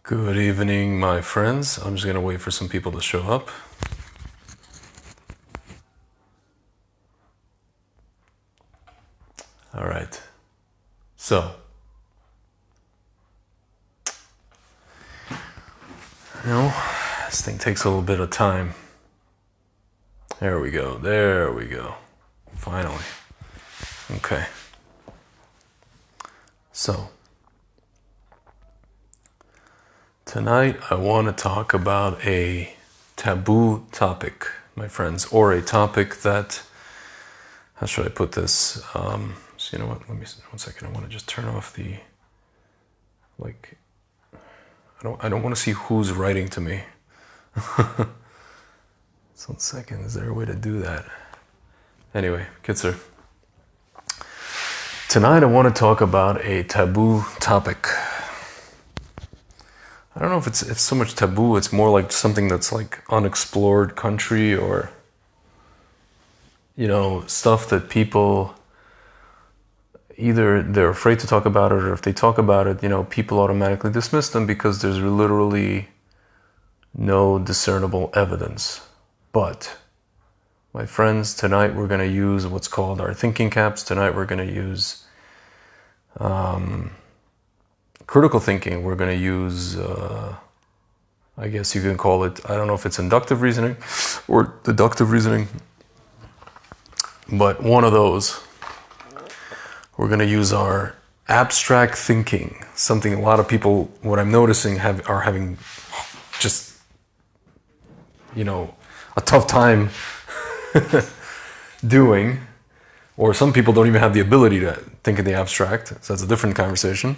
Good evening, my friends. I'm just going to wait for some people to show up. All right. So, this thing takes a little bit of time. There we go. There we go. Finally. Okay. So, tonight I want to talk about a taboo topic, my friends, or a topic that, how should I put this? So you know what, let me, 1 second, I want to just turn off the, I don't want to see who's writing to me. So 1 second, is there a way to do that? Anyway, Kitzer. Tonight I want to talk about a taboo topic. I don't know if it's so much taboo, it's more like something that's like unexplored country, or, stuff that people, either they're afraid to talk about it, or if they talk about it, people automatically dismiss them because there's literally no discernible evidence. But, my friends, tonight we're going to use what's called our thinking caps. Tonight we're going to use critical thinking. We're going to use, I guess you can call it, I don't know if it's inductive reasoning or deductive reasoning, but one of those. We're going to use our abstract thinking, something a lot of people, what I'm noticing, are having just, a tough time doing, or some people don't even have the ability to think in the abstract, so that's a different conversation.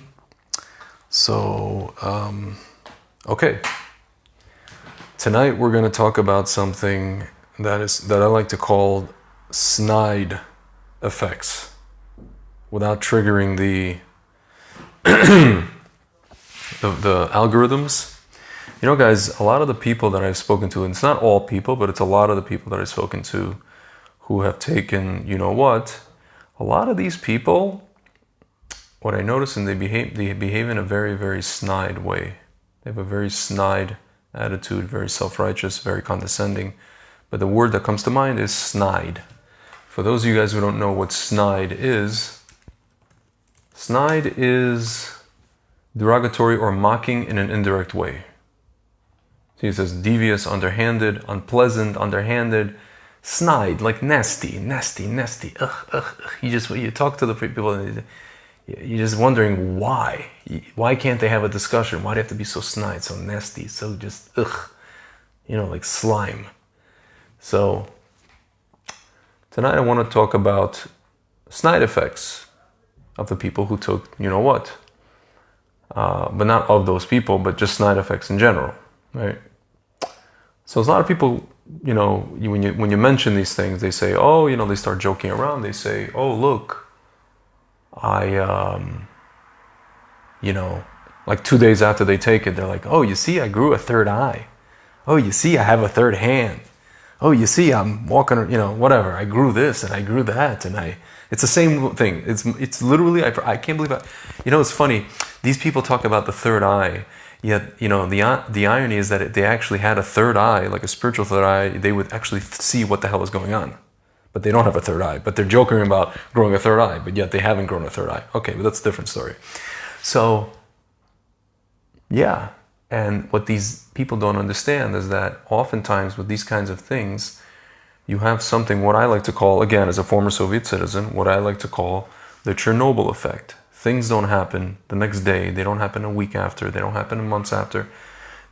So, okay. Tonight we're going to talk about something that I like to call Snide Effects, without triggering the algorithms. Guys, a lot of the people that I've spoken to, and it's not all people, but it's a lot of the people that I've spoken to who have taken, a lot of these people, what I notice, and they behave in a very, very snide way. They have a very snide attitude, very self-righteous, very condescending. But the word that comes to mind is snide. For those of you guys who don't know what snide is derogatory or mocking in an indirect way. So he says devious, underhanded, unpleasant, underhanded, snide, like nasty. You talk to the people and you're just wondering why. Why can't they have a discussion? Why do they have to be so snide, so nasty, so just like slime? So tonight I want to talk about snide effects of the people who took but not of those people, but just snide effects in general, right? So there's a lot of people, when you mention these things, they say, they start joking around. They say, oh, look, like 2 days after they take it, they're like, oh, you see, I grew a third eye. Oh, you see, I have a third hand. Oh, you see, I'm walking, whatever. I grew this and I grew that, and it's the same thing. It's literally, I can't believe it's funny. These people talk about the third eye, yet, the irony is that they actually had a third eye, like a spiritual third eye. They would actually see what the hell is going on. But they don't have a third eye. But they're joking about growing a third eye, but yet they haven't grown a third eye. Okay, but that's a different story. So, yeah. And what these people don't understand is that oftentimes with these kinds of things, you have something, what I like to call, again, as a former Soviet citizen, what I like to call the Chernobyl effect. Things don't happen the next day. They don't happen a week after. They don't happen months after.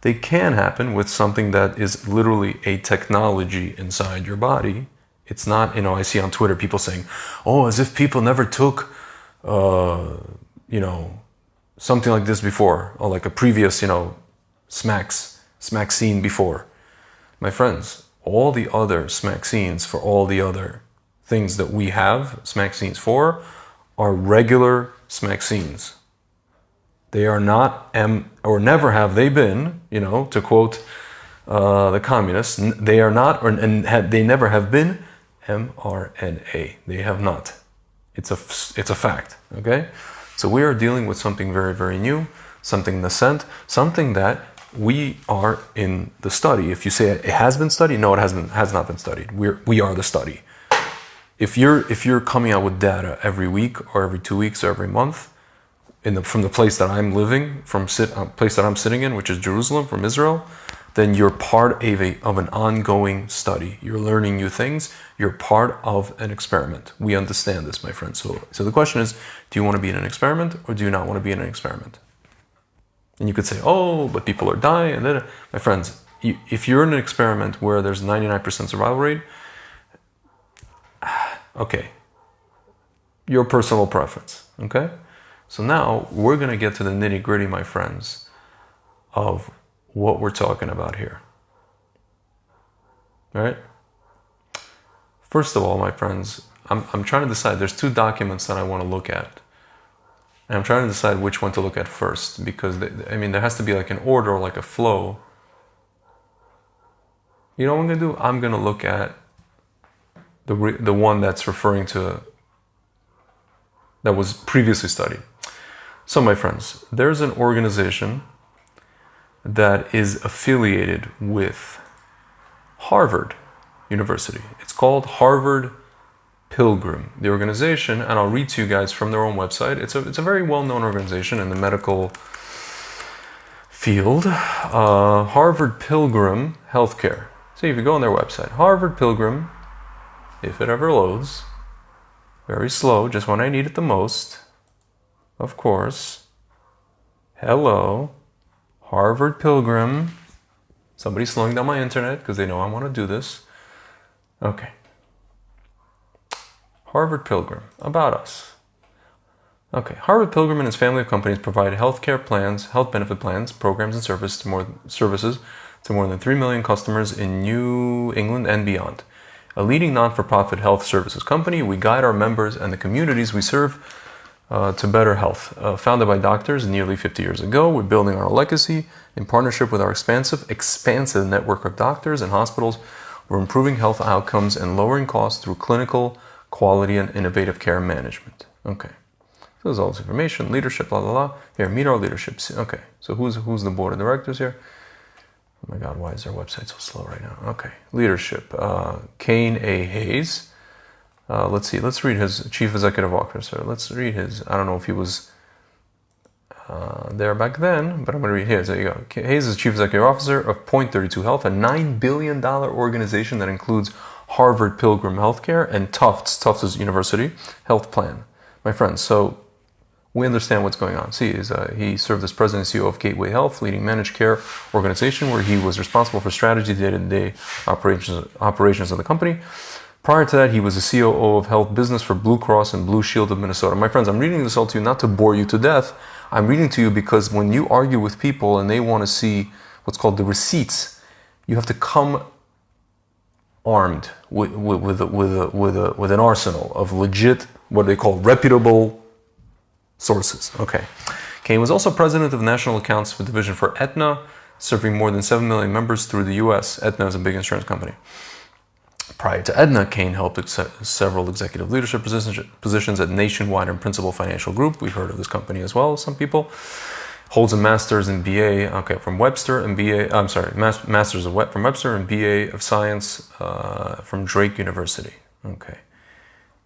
They can happen with something that is literally a technology inside your body. It's not, I see on Twitter people saying, oh, as if people never took, something like this before, or like a previous, smack scene before. My friends, all the other smack scenes for all the other things that we have smack scenes for are regular smack scenes. They are not, or never have they been, to quote the communists, they are not, they never have been mRNA. They have not. It's a fact, okay? So we are dealing with something very, very new, something nascent, something that we are in the study. If you say it has been studied, no, it has not been studied. We are the study. If you're coming out with data every week or every 2 weeks or every month, from the place that I'm living, place that I'm sitting in, which is Jerusalem, from Israel, then you're part of an ongoing study. You're learning new things. You're part of an experiment. We understand this, my friends. So the question is, do you want to be in an experiment or do you not want to be in an experiment? And you could say, oh, but people are dying. And then, my friends, if you're in an experiment where there's 99% survival rate, okay, your personal preference, okay? So now we're going to get to the nitty gritty, my friends, of what we're talking about here. All right? First of all, my friends, I'm trying to decide. There's 2 documents that I want to look at. And I'm trying to decide which one to look at first, because, there has to be like an order or like a flow. You know what I'm going to do? I'm going to look at the one that's referring to, that was previously studied. So, my friends, there's an organization that is affiliated with Harvard University. It's called Harvard Pilgrim, the organization, and I'll read to you guys from their own website. It's a very well-known organization in the medical field. Harvard Pilgrim Healthcare. See, if you go on their website, Harvard Pilgrim, if it ever loads, very slow, just when I need it the most, of course. Hello, Harvard Pilgrim. Somebody's slowing down my internet because they know I want to do this. Okay. Harvard Pilgrim, about us. Okay, Harvard Pilgrim and his family of companies provide healthcare plans, health benefit plans, programs, and services to more than 3 million customers in New England and beyond. A leading non-for-profit health services company, we guide our members and the communities we serve to better health. Founded by doctors nearly 50 years ago, we're building our legacy in partnership with our expansive network of doctors and hospitals. We're improving health outcomes and lowering costs through clinical quality and innovative care management. Okay, so there's all this information, leadership, blah, blah, blah. Here, meet our leadership. Okay, so who's the board of directors here? Oh my God, why is their website so slow right now? Okay, leadership. Kane A. Hayes. Let's see, let's read his chief executive officer. Let's read his, I don't know if he was there back then, but I'm going to read his. There you go. Hayes is chief executive officer of Point32 Health, a $9 billion organization that includes Harvard Pilgrim Healthcare and Tufts University Health Plan. My friends, so we understand what's going on. See, he served as president and CEO of Gateway Health, leading managed care organization where he was responsible for strategy, day-to-day operations of the company. Prior to that, he was the COO of health business for Blue Cross and Blue Shield of Minnesota. My friends, I'm reading this all to you not to bore you to death. I'm reading to you because when you argue with people and they want to see what's called the receipts, you have to come armed with an arsenal of legit, what they call reputable sources. Okay. Kane was also president of National Accounts for Division for Aetna, serving more than 7 million members through the U.S. Aetna is a big insurance company. Prior to Aetna, Kane helped several executive leadership positions at Nationwide and Principal Financial Group. We've heard of this company as well, some people. Holds a master's in BA, from Webster and BA, master's from Webster and BA of Science from Drake University. Okay.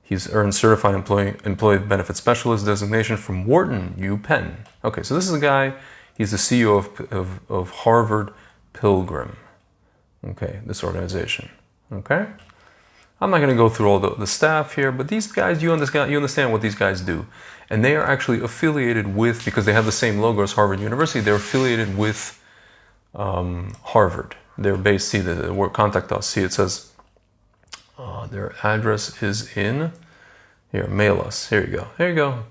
He's earned Certified Employee Benefit Specialist designation from Wharton, UPenn. Okay, so this is a guy, he's the CEO of Harvard Pilgrim. Okay, this organization. Okay? I'm not going to go through all the staff here, but these guys, you understand what these guys do. And they are actually affiliated with, because they have the same logo as Harvard University, they're affiliated with Harvard. They're based, see, the word contact us. See, it says their address is in, here, mail us. Here you go. There you go.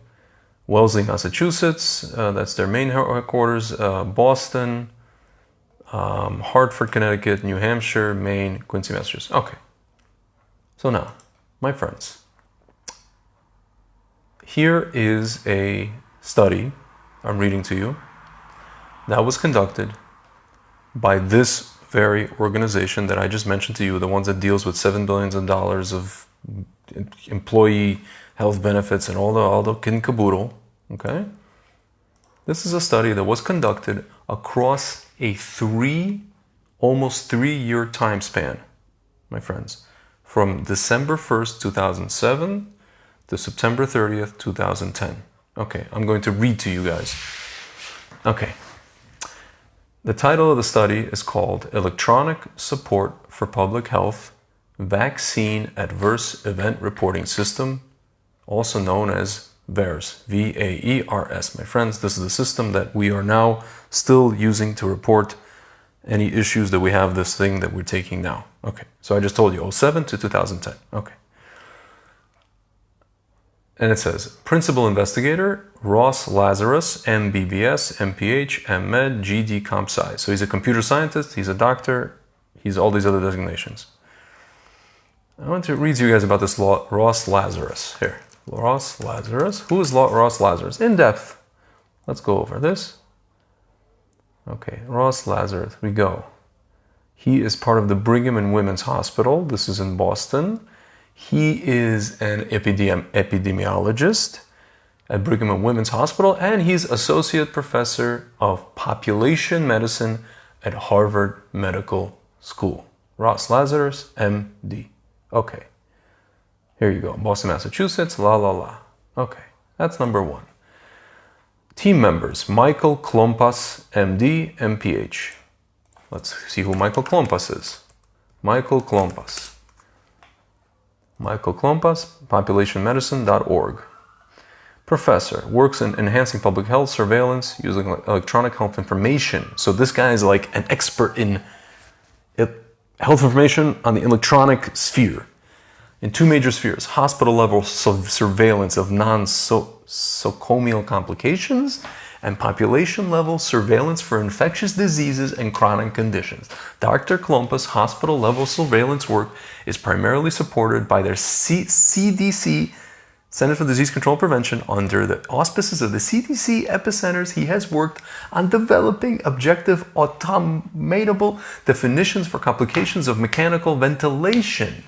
Wellesley, Massachusetts. That's their main headquarters. Boston, Hartford, Connecticut, New Hampshire, Maine, Quincy, Massachusetts. Okay. So now, my friends, here is a study I'm reading to you that was conducted by this very organization that I just mentioned to you, the ones that deals with $7 billion of employee health benefits and all the kid and caboodle, okay? This is a study that was conducted across a almost 3-year time span, my friends, from December 1st, 2007 to September 30th, 2010. Okay, I'm going to read to you guys. Okay. The title of the study is called Electronic Support for Public Health Vaccine Adverse Event Reporting System, also known as VAERS, VAERS. My friends, this is the system that we are now still using to report any issues that we have, this thing that we're taking now. Okay, so I just told you 07 to 2010. Okay. And it says, Principal Investigator, Ross Lazarus, MBBS, MPH, MMed, GD Comp Sci. So he's a computer scientist, he's a doctor, he's all these other designations. I want to read to you guys about this Ross Lazarus. Here, Ross Lazarus. Who is Ross Lazarus? In depth. Let's go over this. Okay, Ross Lazarus, we go. He is part of the Brigham and Women's Hospital. This is in Boston. He is an epidemiologist at Brigham and Women's Hospital, and he's Associate Professor of Population Medicine at Harvard Medical School. Ross Lazarus, MD. Okay. Here you go. Boston, Massachusetts, la la la. Okay, that's number one. Team members, Michael Klompas, MD, MPH. Let's see who Michael Klompas is. Michael Klompas, populationmedicine.org. Professor, works in enhancing public health surveillance using electronic health information. So this guy is like an expert in health information on the electronic sphere. In 2 major spheres, hospital level surveillance of nosocomial complications and population level surveillance for infectious diseases and chronic conditions. Dr. Klompas' hospital level surveillance work is primarily supported by their CDC, Center for Disease Control and Prevention. Under the auspices of the CDC epicenters, he has worked on developing objective automatable definitions for complications of mechanical ventilation.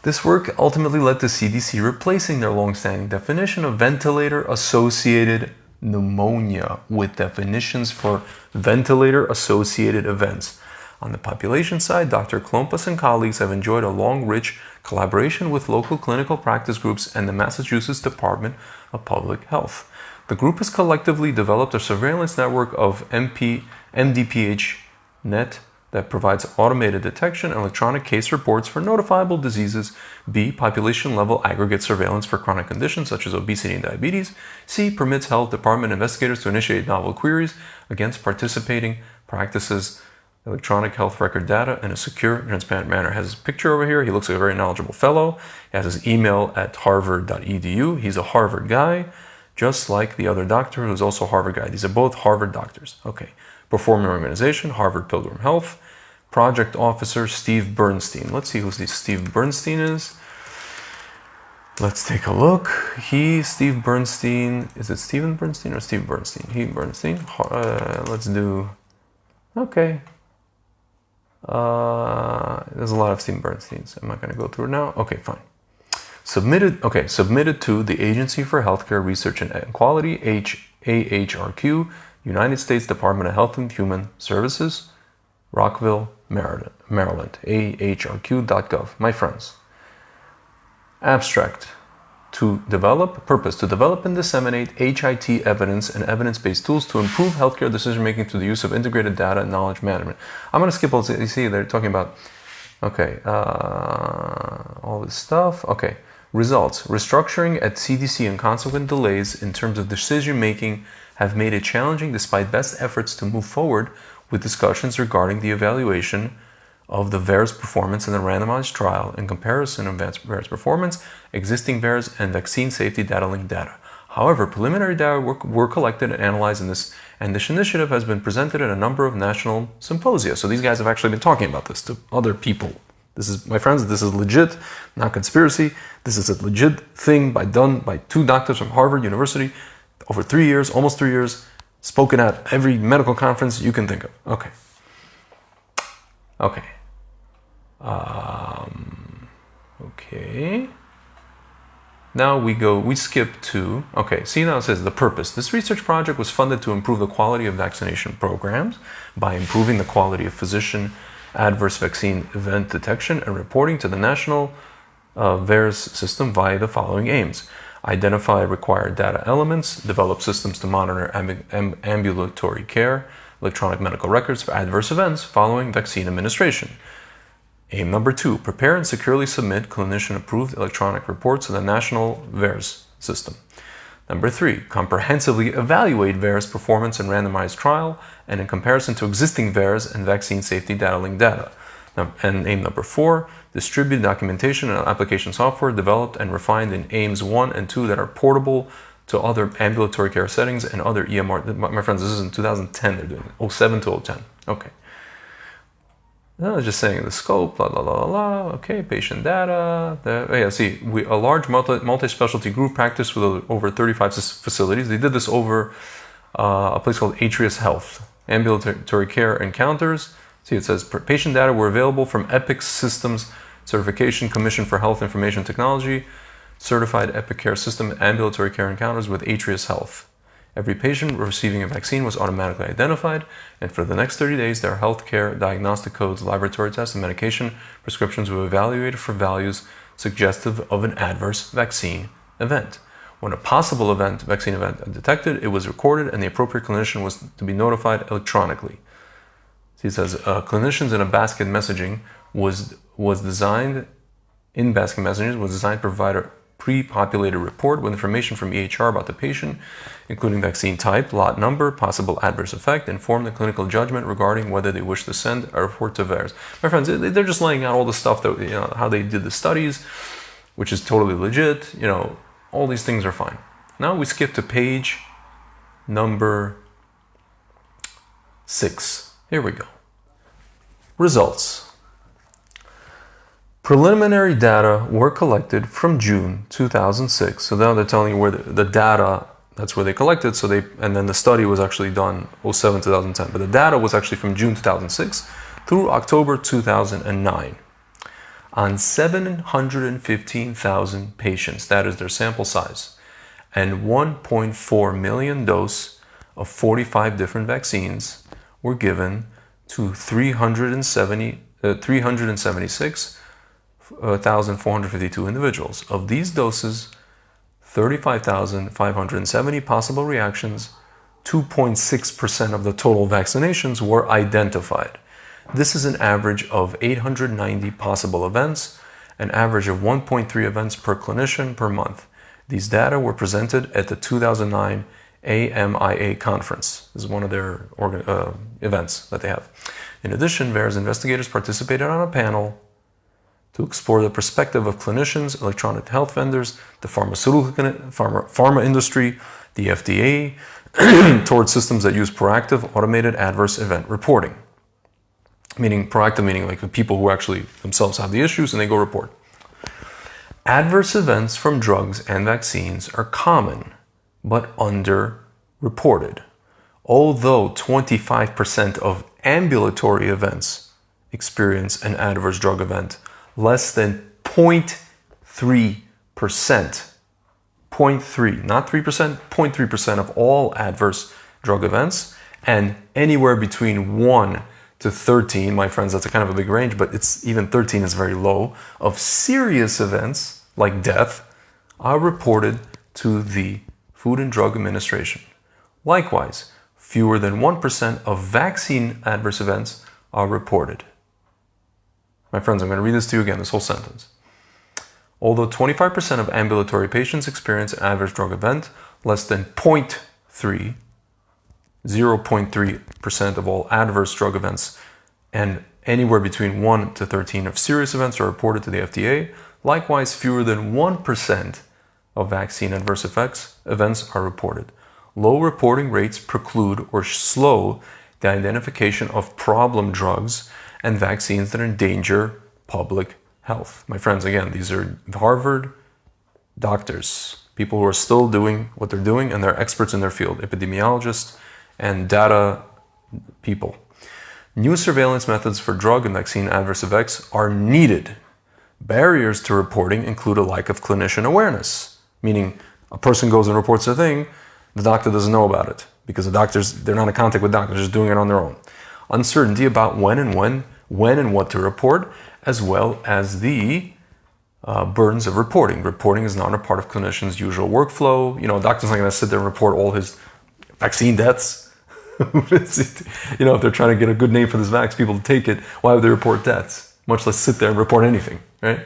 This work ultimately led to CDC replacing their long-standing definition of ventilator-associated pneumonia with definitions for ventilator-associated events. On the population side, Dr. Klompas and colleagues have enjoyed a long, rich collaboration with local clinical practice groups and the Massachusetts Department of Public Health. The group has collectively developed a surveillance network of MDPH-NET that provides automated detection and electronic case reports for notifiable diseases. B, population-level aggregate surveillance for chronic conditions such as obesity and diabetes. C, permits health department investigators to initiate novel queries against participating practices. Electronic health record data in a secure, transparent manner. Has his picture over here. He looks like a very knowledgeable fellow. He has his email at harvard.edu. He's a Harvard guy, just like the other doctor who's also a Harvard guy. These are both Harvard doctors. Okay. Performing organization, Harvard Pilgrim Health. Project officer, Steve Bernstein. Let's see who Steve Bernstein is. Let's take a look. Steve Bernstein. Is it Steven Bernstein or Steve Bernstein? Bernstein. Let's do. Okay. There's a lot of Steve Bernsteins. I'm not going to go through it now. Okay, fine. Submitted to the Agency for Healthcare Research and Quality, AHRQ, United States Department of Health and Human Services, Rockville, Maryland, ahrq.gov. My friends. Abstract. Purpose to develop and disseminate HIT evidence and evidence-based tools to improve healthcare decision-making through the use of integrated data and knowledge management. I'm going to skip all this. You see, they're talking about, all this stuff. Okay. Results. Restructuring at CDC and consequent delays in terms of decision-making have made it challenging despite best efforts to move forward with discussions regarding the evaluation of the VAERS performance in the randomized trial in comparison of VAERS performance, existing VAERS, and vaccine safety data link data. However, preliminary data were collected and analyzed in this, and this initiative has been presented at a number of national symposia. So these guys have actually been talking about this to other people. This is, my friends, this is legit, not conspiracy. This is a legit thing done by 2 doctors from Harvard University over 3 years, almost 3 years, spoken at every medical conference you can think of. Okay. Okay. Now we skip to, okay, see now it says the purpose. This research project was funded to improve the quality of vaccination programs by improving the quality of physician adverse vaccine event detection and reporting to the national VAERS system via the following aims. Identify required data elements, develop systems to monitor ambulatory care, electronic medical records for adverse events following vaccine administration. Aim number 2, prepare and securely submit clinician-approved electronic reports to the national VAERS system. Number 3, comprehensively evaluate VAERS performance in randomized trial and in comparison to existing VAERS and vaccine safety data link data. And aim number 4, distribute documentation and application software developed and refined in aims 1 and 2 that are portable to other ambulatory care settings and other EMR. My friends, this is in 2010 they're doing it, 07 to 010. Okay. I was just saying the scope, blah, blah, blah, blah, okay, patient data. A large multi-specialty group practiced with over 35 facilities. They did this over a place called Atrius Health. Ambulatory care encounters. See, it says patient data were available from Epic Systems Certification Commission for Health Information Technology, certified Epic Care System ambulatory care encounters with Atrius Health. Every patient receiving a vaccine was automatically identified, and for the next 30 days, their healthcare diagnostic codes, laboratory tests, and medication prescriptions were evaluated for values suggestive of an adverse vaccine event. When a possible vaccine event detected, it was recorded, and the appropriate clinician was to be notified electronically. See, it says clinicians in a basket messaging was designed to provide a pre-populated report with information from EHR about the patient, including vaccine type, lot number, possible adverse effect, inform the clinical judgment regarding whether they wish to send a report to VAERS. My friends, they're just laying out all the stuff that, how they did the studies, which is totally legit, all these things are fine. Now we skip to page number 6. Here we go. Results. Preliminary data were collected from June 2006. So now they're telling you where the data, that's where they collected. And then the study was actually done 07, 2010. But the data was actually from June 2006 through October 2009 on 715,000 patients. That is their sample size. And 1.4 million doses of 45 different vaccines were given to 376,452 individuals. Of these doses, 35,570 possible reactions, 2.6% of the total vaccinations were identified. This is an average of 890 possible events, an average of 1.3 events per clinician per month. These data were presented at the 2009 AMIA conference. This is one of their events that they have. In addition, VAERS investigators participated on a panel to explore the perspective of clinicians, electronic health vendors, the pharma industry, the FDA, towards systems that use proactive automated adverse event reporting. Proactive meaning like the people who actually themselves have the issues and they go report. Adverse events from drugs and vaccines are common, but underreported. Although 25% of ambulatory events experience an adverse drug event, less than 0.3%, 0.3, not 3%, 0.3% of all adverse drug events, and anywhere between 1 to 13, my friends, that's a kind of a big range, but even 13 is very low, of serious events, like death, are reported to the Food and Drug Administration. Likewise, fewer than 1% of vaccine adverse events are reported. My friends, I'm going to read this to you again, this whole sentence. Although 25% of ambulatory patients experience an adverse drug event, less than 0.3% of all adverse drug events, and anywhere between 1 to 13 of serious events are reported to the FDA. Likewise, fewer than 1% of vaccine adverse events are reported. Low reporting rates preclude or slow the identification of problem drugs and vaccines that endanger public health. My friends, again, these are Harvard doctors, people who are still doing what they're doing, and they're experts in their field, epidemiologists and data people. New surveillance methods for drug and vaccine adverse effects are needed. Barriers to reporting include a lack of clinician awareness, Meaning a person goes and reports a thing, the doctor doesn't know about it because the doctors, they're not in contact with doctors, they're just doing it on their own. Uncertainty about when and what to report, as well as the burdens of reporting. Reporting is not a part of clinicians' usual workflow. You know, a doctor's not going to sit there and report all his vaccine deaths. You know, if they're trying to get a good name for this vax, people to take it, why would they report deaths? Much less sit there and report anything, right?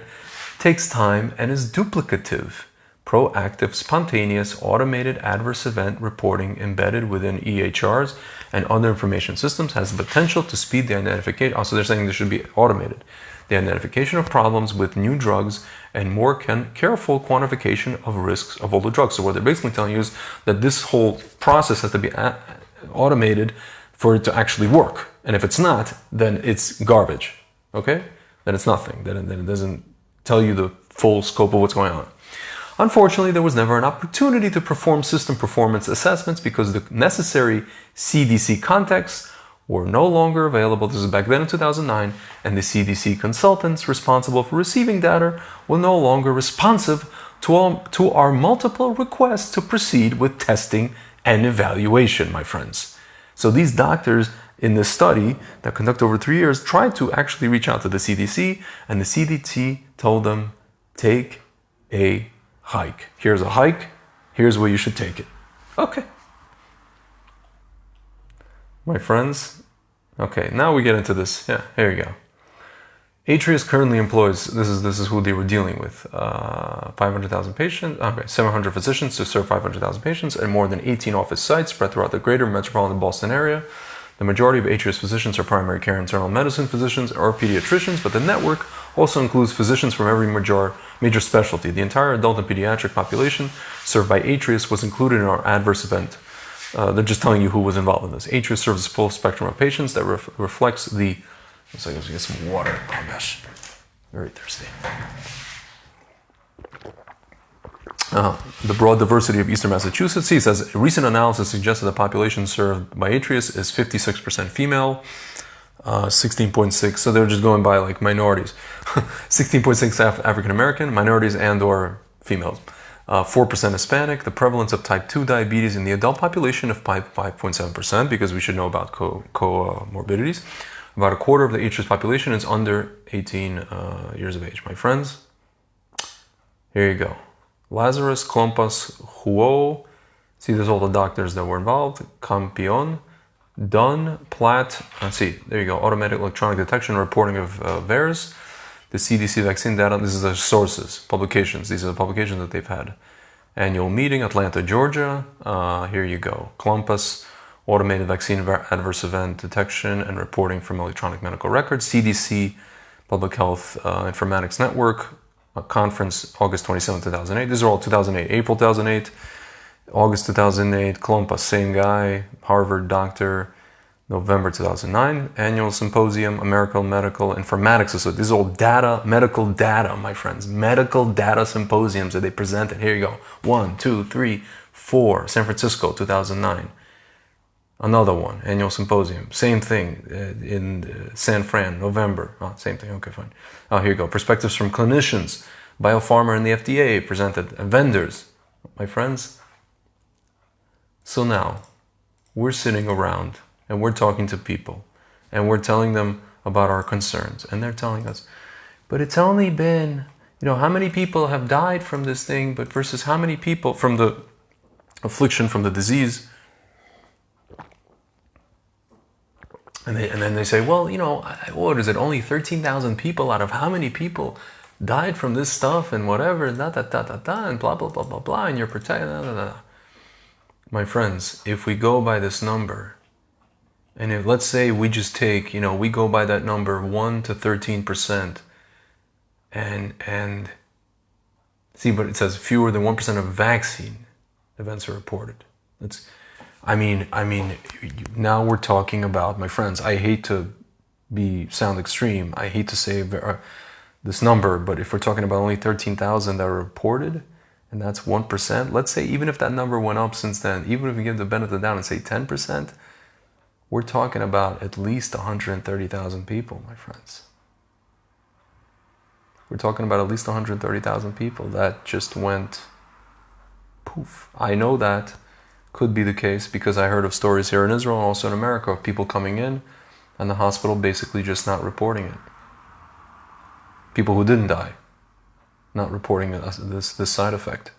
Takes time and is duplicative. Proactive, spontaneous, automated adverse event reporting embedded within EHRs and other information systems has the potential to speed the identification. Also, they're saying this should be automated. The identification of problems with new drugs and more careful quantification of risks of older drugs. So what they're basically telling you is that this whole process has to be automated for it to actually work. And if it's not, then it's garbage, okay? Then it's nothing. Then it doesn't tell you the full scope of what's going on. Unfortunately, there was never an opportunity to perform system performance assessments because the necessary CDC contexts were no longer available. This is back then in 2009, and the CDC consultants responsible for receiving data were no longer responsive to our multiple requests to proceed with testing and evaluation, my friends. So these doctors in this study that conducted over 3 years tried to actually reach out to the CDC, and the CDC told them, take a hike. Here's a hike. Here's where you should take it. Okay. My friends. Okay, now we get into this. Yeah, here you go. Atrius currently employs, this is who they were dealing with, 500,000 patients, 700 physicians to serve 500,000 patients and more than 18 office sites spread throughout the greater metropolitan Boston area. The majority of Atrius physicians are primary care internal medicine physicians or pediatricians, but the network also includes physicians from every major specialty. The entire adult and pediatric population served by Atrius was included in our adverse event. They're just telling you who was involved in this. Atrius serves a full spectrum of patients that reflects the... Let's get some water. Oh gosh, very thirsty. The broad diversity of Eastern Massachusetts. He says, recent analysis suggests that the population served by Atrius is 56% female, 16.6, so they're just going by like minorities. 16.6 African American, minorities and or females. 4% Hispanic, the prevalence of type 2 diabetes in the adult population of 5.7%, because we should know about comorbidities. About a quarter of the Atrius population is under 18 years of age. My friends, here you go. Lazarus, Klompas, Huo. See, there's all the doctors that were involved. Campion, Dunn, Platt. Let's see, there you go. Automatic electronic detection and reporting of VAERS. The CDC vaccine data. This is the sources, publications. These are the publications that they've had. Annual meeting, Atlanta, Georgia. Here you go. Klompas. Automated vaccine adverse event detection and reporting from electronic medical records. CDC Public Health Informatics Network, a conference August 27, 2008. These are all 2008. April 2008, August 2008, Klompas, same guy, Harvard doctor, November 2009, annual symposium, American Medical Informatics Association. These are all data, medical data, my friends. Medical data symposiums that they presented. Here you go. 1, 2, 3, 4. San Francisco, 2009. Another one, annual symposium, same thing in San Fran, November. Oh, same thing, okay, fine. Oh, here you go. Perspectives from clinicians, biopharma and the FDA presented, vendors, my friends. So now, we're sitting around and we're talking to people and we're telling them about our concerns. And they're telling us, but it's only been, you know, how many people have died from this thing, but versus how many people from the affliction, from the disease. And then they say, well, you know, what is it? Only 13,000 people out of how many people died from this stuff and whatever, and and blah, blah, blah, blah, blah, and you're protected, My friends, if we go by this number, and if, let's say we just take, you know, we go by that number 1 to 13%, and see, but it says fewer than 1% of vaccine events are reported. That's... I mean, now we're talking about, my friends, I hate to sound extreme. I hate to say this number, but if we're talking about only 13,000 that are reported, and that's 1%, let's say even if that number went up since then, even if we give the benefit of the doubt and say 10%, we're talking about at least 130,000 people, my friends. We're talking about at least 130,000 people that just went proof. I know that could be the case because I heard of stories here in Israel and also in America of people coming in and the hospital basically just not reporting it. People who didn't die, not reporting this side effect.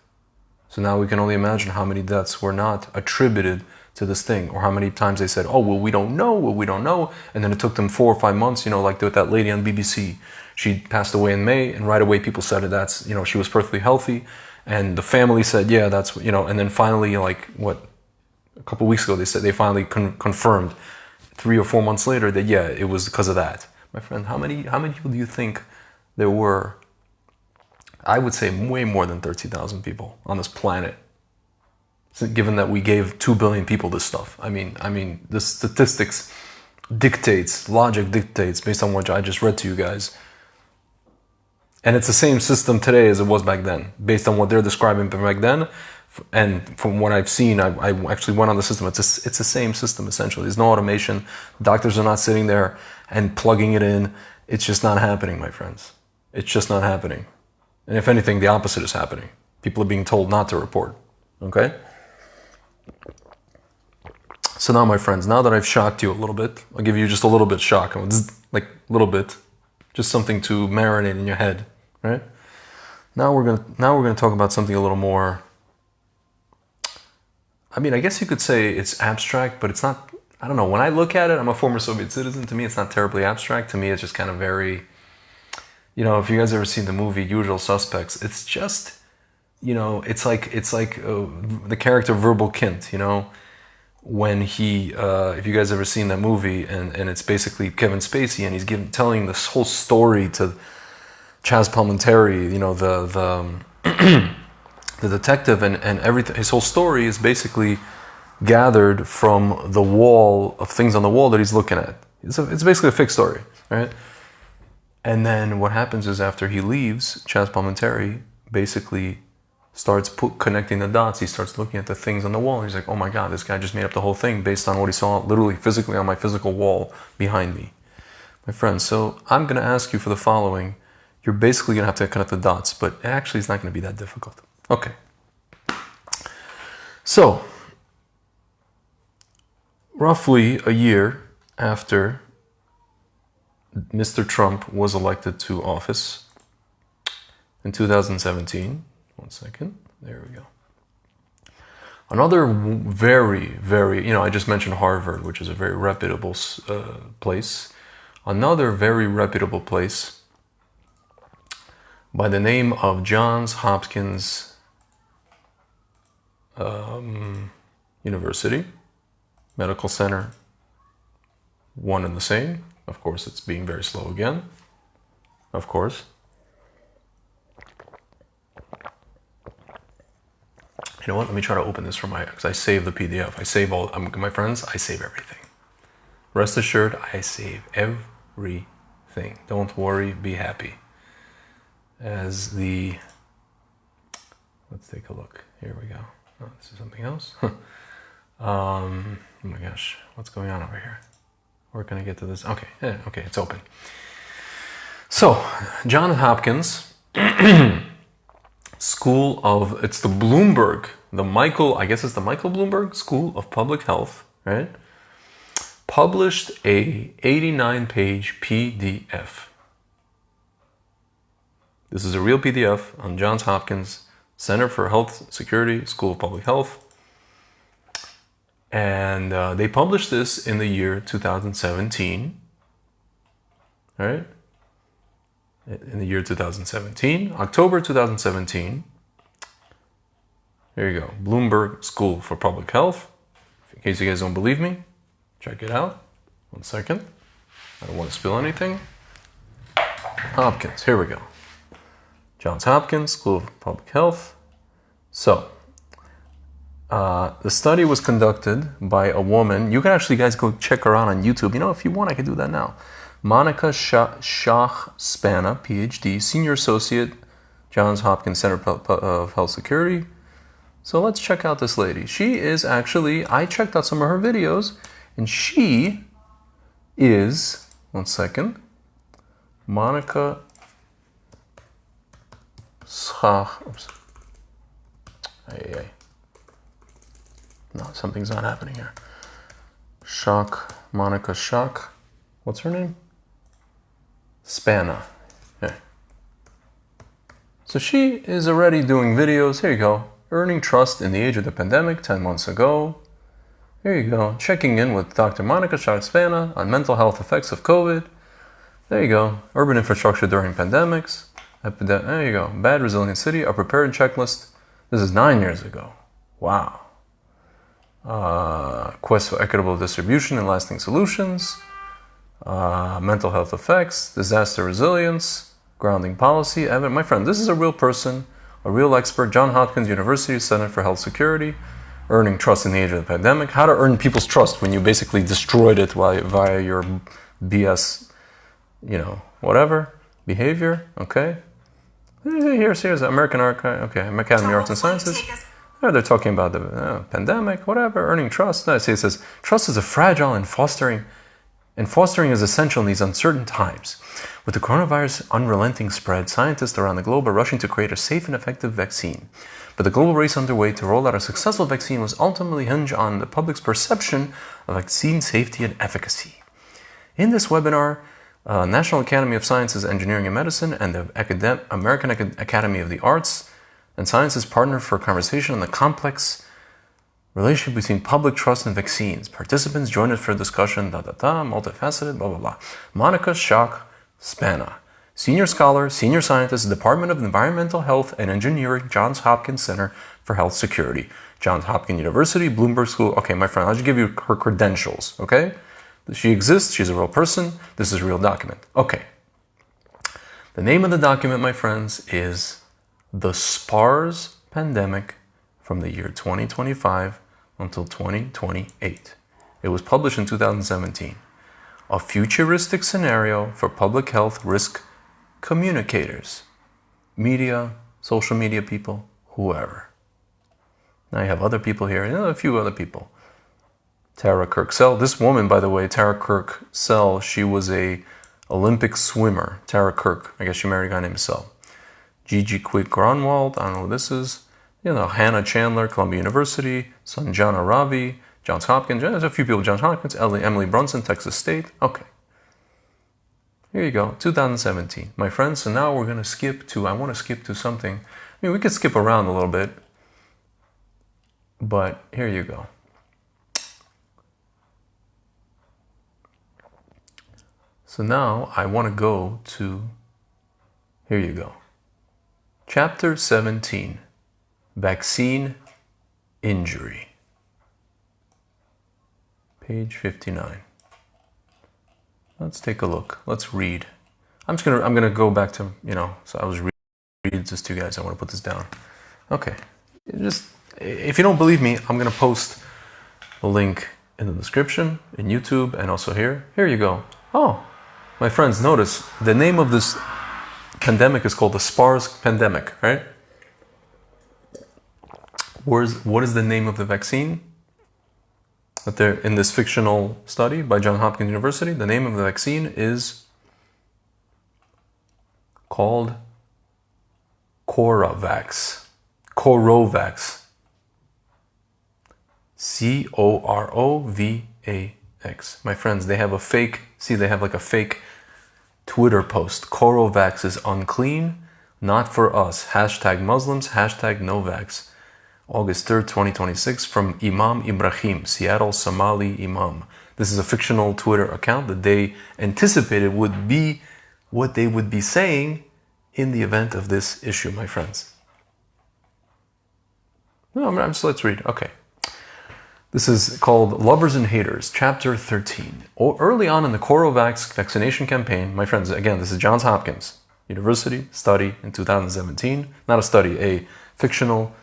So now we can only imagine how many deaths were not attributed to this thing, or how many times they said, oh, well, we don't know, and then it took them 4 or 5 months, like with that lady on BBC. She passed away in May, and right away people said that's, she was perfectly healthy, and the family said, yeah, that's, and then finally, a couple of weeks ago, they said they finally confirmed 3 or 4 months later that, yeah, it was because of that. My friend, how many people do you think there were? I would say way more than 13,000 people on this planet, given that we gave 2 billion people this stuff. I mean, the statistics dictates, logic dictates, based on what I just read to you guys. And it's the same system today as it was back then, based on what they're describing back then. And from what I've seen, I actually went on the system. It's the same system, essentially. There's no automation. Doctors are not sitting there and plugging it in. It's just not happening, my friends. It's just not happening. And if anything, the opposite is happening. People are being told not to report. Okay? So now, my friends, now that I've shocked you a little bit, I'll give you just a little bit shock, like a little bit, just something to marinate in your head, right? Now we're gonna talk about something a little more. I mean, I guess you could say it's abstract, but it's not. I don't know. When I look at it, I'm a former Soviet citizen. To me, it's not terribly abstract. To me, it's just kind of very. If you guys ever seen the movie Usual Suspects, it's just, it's like the character Verbal Kint, when he, if you guys ever seen that movie, and it's basically Kevin Spacey, and he's telling this whole story to Chaz Palminteri, the detective, and everything. His whole story is basically gathered from the wall of things on the wall that he's looking at. It's basically a fake story, right? And then what happens is after he leaves, Chaz Palminteri basically starts connecting the dots. He starts looking at the things on the wall. And he's like, oh my God, this guy just made up the whole thing based on what he saw literally physically on my physical wall behind me. My friends, so I'm going to ask you for the following. You're basically going to have to connect the dots, but actually it's not going to be that difficult. Okay. So, roughly a year after Mr. Trump was elected to office in 2017. One second. There we go. Another very, very, I just mentioned Harvard, which is a very reputable place. Another very reputable place by the name of Johns Hopkins University Medical Center. One and the same. Of course, it's being very slow again. Of course. You know what? Let me try to open this because I save the PDF. I save all, my friends, I save everything. Rest assured, I save everything. Don't worry, be happy. Let's take a look. Here we go. Oh, this is something else. Oh my gosh, what's going on over here? Where can I get to this? Okay, okay, it's open. So, Johns Hopkins School of, it's the Bloomberg, I guess it's the Michael Bloomberg School of Public Health, right? Published a 89-page PDF. This is a real PDF on Johns Hopkins Center for Health Security, School of Public Health. And they published this in the year 2017, right? In the year 2017, October 2017. Here you go, Bloomberg School for Public Health. In case you guys don't believe me, check it out. 1 second. I don't want to spill anything. Hopkins, here we go. Johns Hopkins School of Public Health. So, the study was conducted by a woman. You can actually, guys, go check her out on YouTube. If you want, I can do that now. Monica Shach-Spana, PhD, Senior Associate, Johns Hopkins Center of Health Security. So let's check out this lady. She is actually, I checked out some of her videos, and she is, 1 second, Monica Schach. No, something's not happening here. Shock, Monica Shock. What's her name? Spana. Yeah. So she is already doing videos. Here you go. Earning trust in the age of the pandemic 10 months ago. Here you go. Checking in with Dr. Monica Shock Spana on mental health effects of COVID. There you go. Urban infrastructure during pandemics. There you go. Bad resilient city. A prepared checklist. This is 9 years ago. Wow. Quest for equitable distribution and lasting solutions. Mental health effects. Disaster resilience. Grounding policy. Evan, my friend, this is a real person, a real expert. Johns Hopkins University Center for Health Security. Earning trust in the age of the pandemic. How to earn people's trust when you basically destroyed it via your BS, whatever, behavior, okay? Here's American Archive, okay, Academy of Arts and Sciences. They're talking about the pandemic, whatever, earning trust. No, it says, trust is a fragile and fostering is essential in these uncertain times. With the coronavirus unrelenting spread, scientists around the globe are rushing to create a safe and effective vaccine. But the global race underway to roll out a successful vaccine was ultimately hinged on the public's perception of vaccine safety and efficacy. In this webinar, National Academy of Sciences, Engineering and Medicine and the American Academy of the Arts and Sciences partnered for a conversation on the complex relationship between public trust and vaccines. Participants joined us for a discussion, multifaceted, blah, blah, blah. Monica Shock Spana, Senior Scholar, Senior Scientist, Department of Environmental Health and Engineering, Johns Hopkins Center for Health Security, Johns Hopkins University, Bloomberg School. Okay, my friend, I'll just give you her credentials, okay? She exists, she's a real person, this is a real document. Okay. The name of the document, my friends, is The SPARS Pandemic from the year 2025 until 2028. It was published in 2017. A futuristic scenario for public health risk communicators, media, social media people, whoever. Now you have other people here, a few other people. Tara Kirksell. This woman, by the way, Tara Kirksell, she was a Olympic swimmer. Tara Kirk. I guess she married a guy named Sell. Gigi Quick Gronwald. I don't know who this is. Hannah Chandler, Columbia University. Sanjana Ravi, Johns Hopkins. There's a few people, Johns Hopkins. Emily Brunson, Texas State. Okay. Here you go. 2017. My friends, so now we're going to I want to skip to something. We could skip around a little bit. But here you go. So now I want to go to, here you go. Chapter 17, Vaccine Injury. Page 59. Let's take a look. Let's read. I'm gonna go back to, so I was reading this to you guys. I want to put this down. Okay. If you don't believe me, I'm gonna post a link in the description, in YouTube, and also here. Here you go. Oh. My friends, notice the name of this pandemic is called the SPARS pandemic, right? What is the name of the vaccine? That they're in this fictional study by Johns Hopkins University. The name of the vaccine is called Coravax. Corovax. Corovax. My friends, they have a fake, they have like a fake Twitter post. Corovax is unclean, not for us. Hashtag Muslims, hashtag Novax. August 3rd, 2026, from Imam Ibrahim, Seattle Somali Imam. This is a fictional Twitter account that they anticipated would be what they would be saying in the event of this issue, my friends. No, let's read. Okay. This is called Lovers and Haters, Chapter 13. Early on in the Corovax vaccination campaign, my friends, again, this is Johns Hopkins University study in 2017. Not a study, a fictional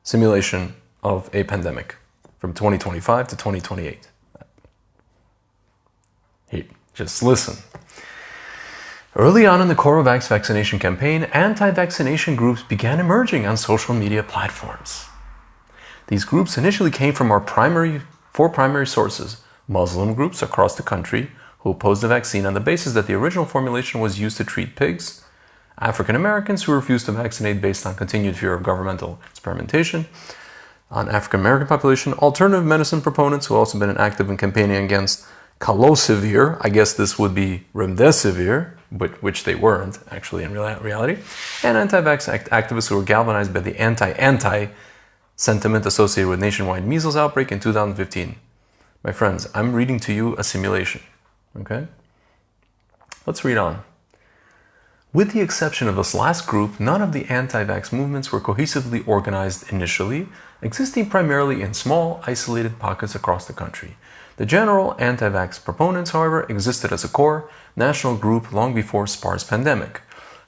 simulation of a pandemic from 2025 to 2028. Hey, just listen. Early on in the Corovax vaccination campaign, anti-vaccination groups began emerging on social media platforms. These groups initially came from our four primary sources: Muslim groups across the country who opposed the vaccine on the basis that the original formulation was used to treat pigs, African Americans who refused to vaccinate based on continued fear of governmental experimentation, on African American population. Alternative medicine proponents who also been active in campaigning against calosivir, I guess this would be remdesivir, but which they weren't actually in reality, and anti-vax activists who were galvanized by the anti sentiment associated with nationwide measles outbreak in 2015. My friends, I'm reading to you a simulation, okay? Let's read on. With the exception of this last group, none of the anti-vax movements were cohesively organized initially, existing primarily in small, isolated pockets across the country. The general anti-vax proponents, however, existed as a core national group long before SPARS pandemic.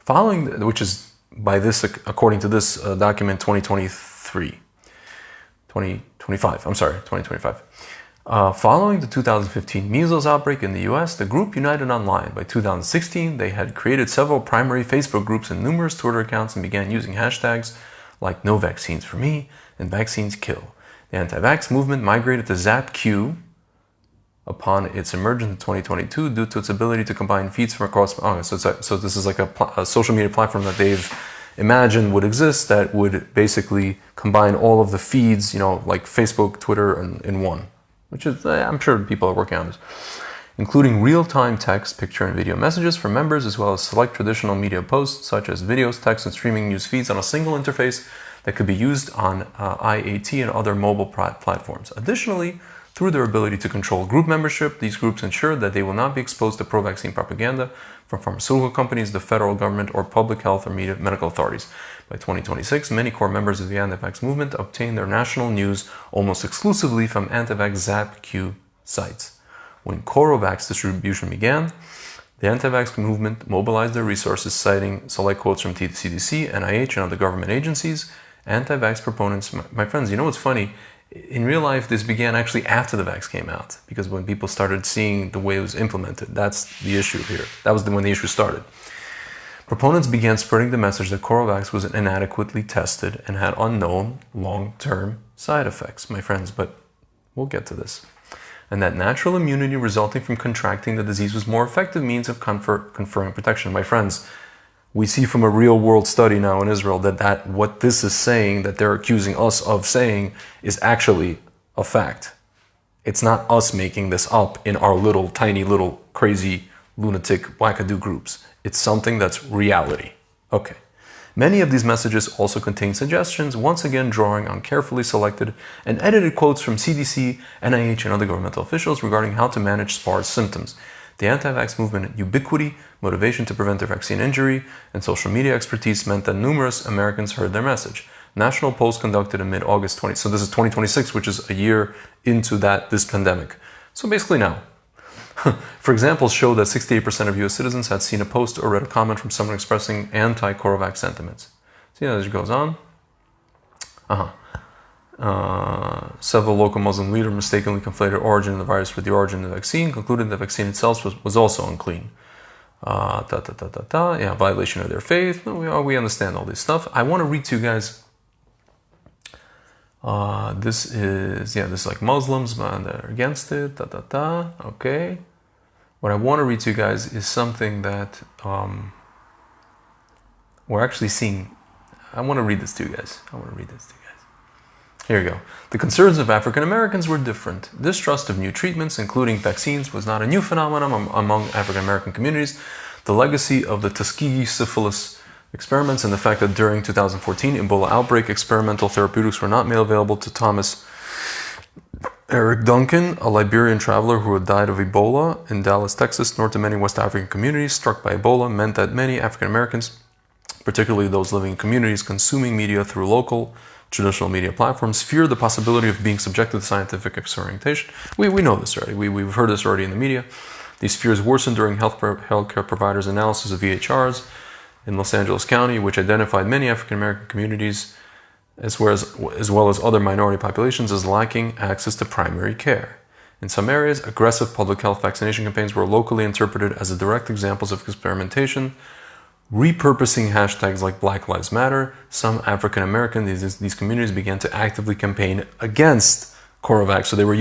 Which is by this, according to this document, 2025. Following the 2015 measles outbreak in the US, the group united online. By 2016, they had created several primary Facebook groups and numerous Twitter accounts and began using hashtags like No Vaccines for Me and Vaccines Kill. The anti-vax movement migrated to ZapQ upon its emergence in 2022 due to its ability to combine feeds from across... So this is like a social media platform that they've imagined would exist that would basically combine all of the feeds, like Facebook, Twitter, in one. Which is, I'm sure people are working on this, including real-time text, picture, and video messages from members, as well as select traditional media posts, such as videos, text, and streaming news feeds on a single interface that could be used on IAT and other mobile platforms. Additionally, through their ability to control group membership, these groups ensure that they will not be exposed to pro-vaccine propaganda from pharmaceutical companies, the federal government, or public health or medical authorities. By 2026, many core members of the anti-vax movement obtained their national news almost exclusively from anti-vax ZapQ sites. When Corovax distribution began, the anti-vax movement mobilized their resources, citing select quotes from CDC, NIH, and other government agencies. Anti-vax proponents, my friends, you know what's funny? In real life, this began actually after the vax came out, because when people started seeing the way it was implemented, that's the issue here. That was when the issue started. Proponents began spreading the message that Corovax was inadequately tested and had unknown long-term side effects, my friends, but we'll get to this. And that natural immunity resulting from contracting the disease was more effective means of conferring protection. My friends, we see from a real-world study now in Israel that what this is saying, that they're accusing us of saying, is actually a fact. It's not us making this up in our little, tiny, little, crazy, lunatic, wackadoo groups. It's something that's reality. Okay. Many of these messages also contain suggestions, once again drawing on carefully selected and edited quotes from CDC, NIH, and other governmental officials regarding how to manage SPARS symptoms. The anti-vax movement ubiquity, motivation to prevent their vaccine injury, and social media expertise meant that numerous Americans heard their message. National polls conducted in mid-August so this is 2026, which is a year into this pandemic. So basically now. For example, showed that 68% of US citizens had seen a post or read a comment from someone expressing anti-Corovax sentiments. See how this goes on? Several local Muslim leaders mistakenly conflated the origin of the virus with the origin of the vaccine, concluding the vaccine itself was also unclean. Yeah, violation of their faith. We understand all this stuff. I want to read to you guys. This is like Muslims, man, they're against it. Okay. What I want to read to you guys is something that we're actually seeing. I want to read this to you guys. Here you go. The concerns of African Americans were different. Distrust of new treatments, including vaccines, was not a new phenomenon among African American communities. The legacy of the Tuskegee syphilis experiments and the fact that during 2014 Ebola outbreak, experimental therapeutics were not made available to Thomas Eric Duncan, a Liberian traveler who had died of Ebola in Dallas, Texas, nor to many West African communities struck by Ebola, meant that many African Americans, particularly those living in communities consuming media through local traditional media platforms, feared the possibility of being subjected to scientific experimentation. We know this already. We've heard this already in the media. These fears worsened during healthcare providers' analysis of VHRs in Los Angeles County, which identified many African American communities as well as other minority populations as lacking access to primary care. In some areas, aggressive public health vaccination campaigns were locally interpreted as direct examples of experimentation. Repurposing hashtags like Black Lives Matter, some African American, these communities began to actively campaign against Corovax. So they were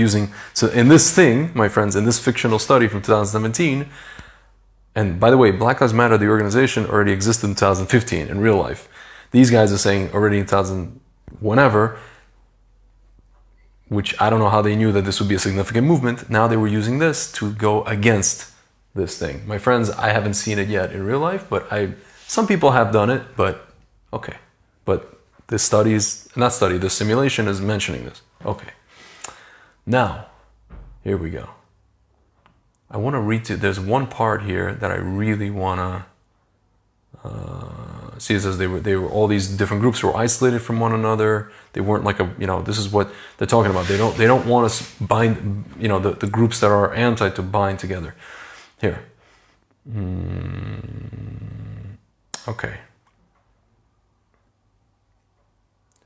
so in this thing, my friends, in this fictional study from 2017, and by the way, Black Lives Matter, the organization, already existed in 2015 in real life. These guys are saying already in 2000, whenever, which I don't know how they knew that this would be a significant movement. Now they were using this to go against this thing. My friends, I haven't seen it yet in real life, but some people have done it, but okay. But the simulation is mentioning this. Okay. Now, here we go. I want to read to, there's one part here that I really want to see. It says they were all these different groups were isolated from one another. They weren't like this is what they're talking about. They don't want us bind, the groups that are anti to bind together. Here. Okay.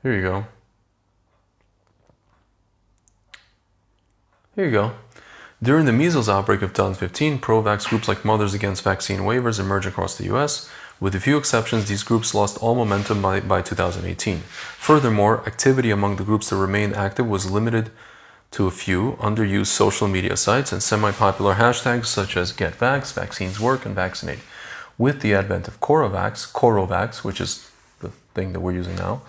Here you go. Here you go. During the measles outbreak of 2015, pro-vax groups like Mothers Against Vaccine Waivers emerged across the US. With a few exceptions, these groups lost all momentum by 2018. Furthermore, activity among the groups that remained active was limited to a few underused social media sites and semi-popular hashtags such as GetVax, Vaccines Work, and Vaccinate. With the advent of Corovax, which is the thing that we're using now,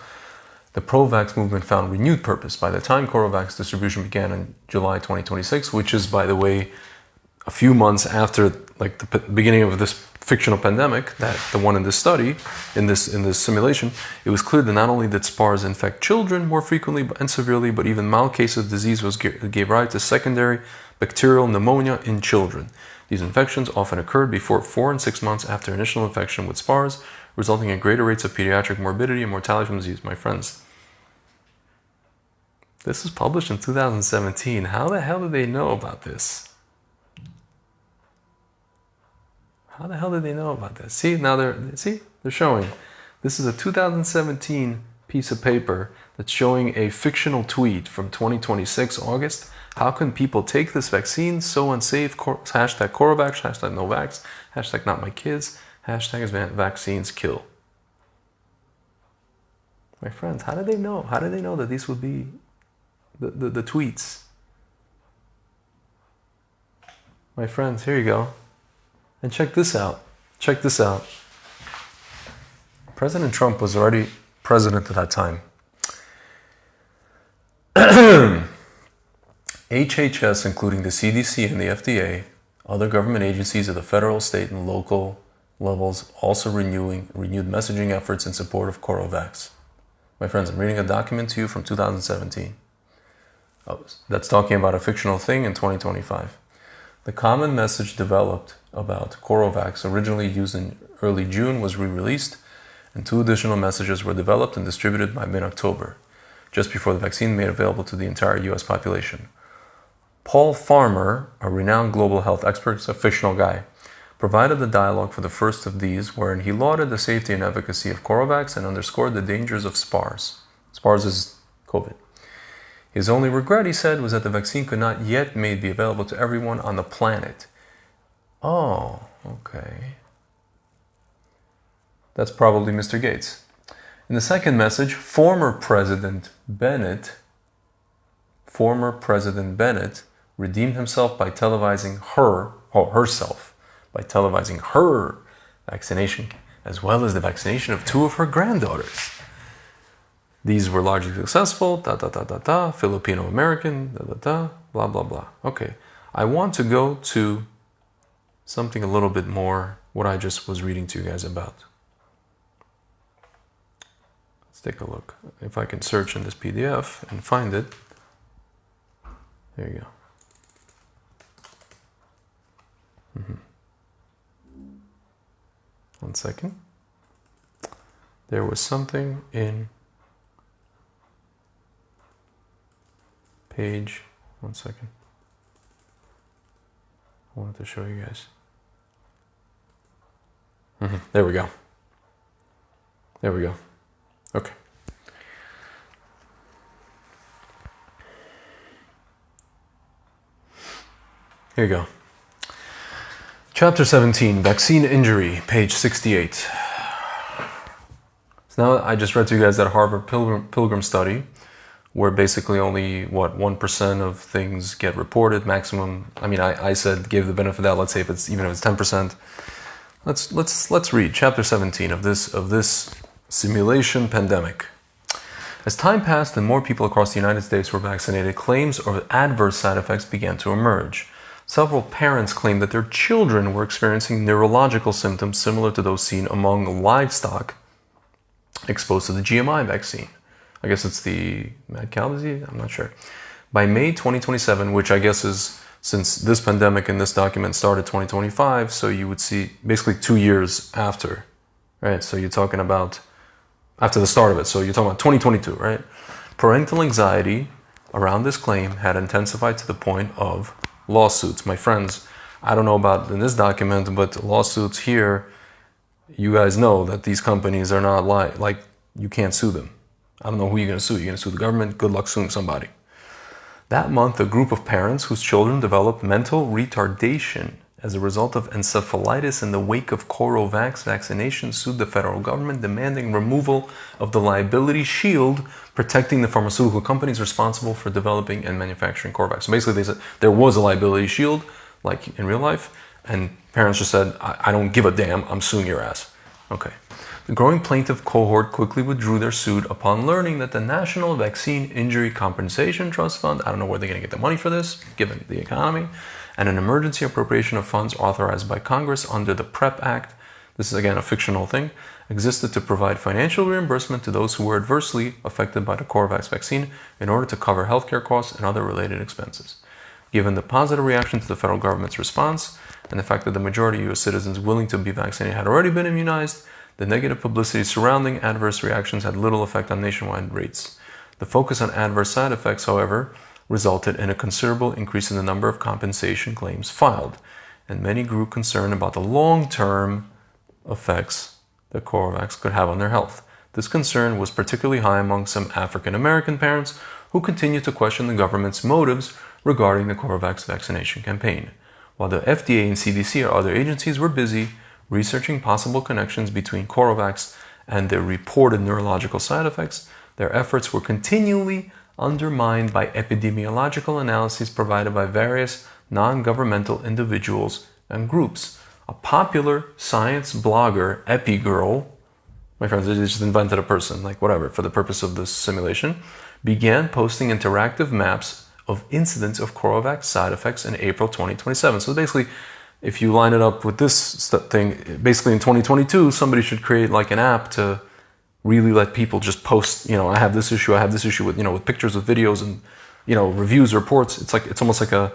the pro-vax movement found renewed purpose. By the time Corovax distribution began in July 2026, which is, by the way, a few months after the beginning of this fictional pandemic, that the one in this study, in this simulation, it was clear that not only did SPARS infect children more frequently and severely, but even mild cases of disease gave rise to secondary bacterial pneumonia in children. These infections often occurred before 4 and 6 months after initial infection with SPARS, resulting in greater rates of pediatric morbidity and mortality from disease. My friends, this was published in 2017. How the hell did they know about this? How the hell did they know about this? See, now they're showing. This is a 2017 piece of paper that's showing a fictional tweet from 2026 August. How can people take this vaccine? So unsafe. Hashtag Corovax, hashtag Novax, hashtag not my kids, hashtag vaccines kill. My friends, how did they know? How did they know that these would be the tweets? My friends, here you go. And check this out. Check this out. President Trump was already president at that time. HHS, including the CDC and the FDA, other government agencies at the federal, state, and local levels also renewed messaging efforts in support of Corovax. My friends, I'm reading a document to you from 2017. That's talking about a fictional thing in 2025. The common message developed about Corovax, originally used in early June, was re-released, and 2 additional messages were developed and distributed by mid-October, just before the vaccine made available to the entire US population. Paul Farmer, a renowned global health expert, a fictional guy, provided the dialogue for the first of these, wherein he lauded the safety and efficacy of Corovax and underscored the dangers of SPARS. SPARS is COVID. His only regret, he said, was that the vaccine could not yet made be available to everyone on the planet. Oh, okay. That's probably Mr. Gates. In the second message, former President Bennett redeemed himself by televising herself by televising her vaccination, as well as the vaccination of 2 of her granddaughters. These were largely successful, Filipino American, blah, blah, blah. Okay, I want to go to something a little bit more, what I just was reading to you guys about. Let's take a look. If I can search in this PDF and find it. There you go. One second. There was something in page, one second. I wanted to show you guys. There we go. There we go. Okay. Here you go. Chapter 17, Vaccine Injury, page 68. So now I just read to you guys that Harvard Pilgrim study, where basically only, 1% of things get reported, maximum. I mean, I said give the benefit of that, let's say even if it's 10%. Let's read chapter 17 of this simulation pandemic. As time passed and more people across the United States were vaccinated, claims of adverse side effects began to emerge. Several parents claimed that their children were experiencing neurological symptoms similar to those seen among livestock exposed to the GMI vaccine. I guess it's the mad cow disease? I'm not sure. By May 2027, which I guess is, since this pandemic in this document started 2025, so you would see basically 2 years after, right? So you're talking about after the start of it. So you're talking about 2022, right? Parental anxiety around this claim had intensified to the point of lawsuits. My friends, I don't know about in this document, but lawsuits here, you guys know that these companies are not like you can't sue them. I don't know who you're going to sue. You're going to sue the government? Good luck suing somebody. That month, a group of parents whose children developed mental retardation as a result of encephalitis in the wake of Corovax vaccination sued the federal government, demanding removal of the liability shield protecting the pharmaceutical companies responsible for developing and manufacturing Corovax. So basically, they said there was a liability shield, like in real life, and parents just said, I don't give a damn, I'm suing your ass. Okay. The growing plaintiff cohort quickly withdrew their suit upon learning that the National Vaccine Injury Compensation Trust Fund, I don't know where they're going to get the money for this, given the economy, and an emergency appropriation of funds authorized by Congress under the PrEP Act, this is again a fictional thing, existed to provide financial reimbursement to those who were adversely affected by the Corovax vaccine in order to cover healthcare costs and other related expenses. Given the positive reaction to the federal government's response and the fact that the majority of U.S. citizens willing to be vaccinated had already been immunized, the negative publicity surrounding adverse reactions had little effect on nationwide rates. The focus on adverse side effects, however, resulted in a considerable increase in the number of compensation claims filed, and many grew concerned about the long-term effects that Corovax could have on their health. This concern was particularly high among some African American parents who continued to question the government's motives regarding the Corovax vaccination campaign. While the FDA and CDC or other agencies were busy researching possible connections between Corovax and their reported neurological side effects, their efforts were continually undermined by epidemiological analyses provided by various non-governmental individuals and groups. A popular science blogger, Epigirl, my friends, they just invented a person, like whatever, for the purpose of this simulation, began posting interactive maps of incidents of Corovax side effects in April 2027. So basically, if you line it up with this thing, basically in 2022, somebody should create like an app to really let people just post, I have this issue with, with pictures, with videos and, reviews, reports. It's almost like a,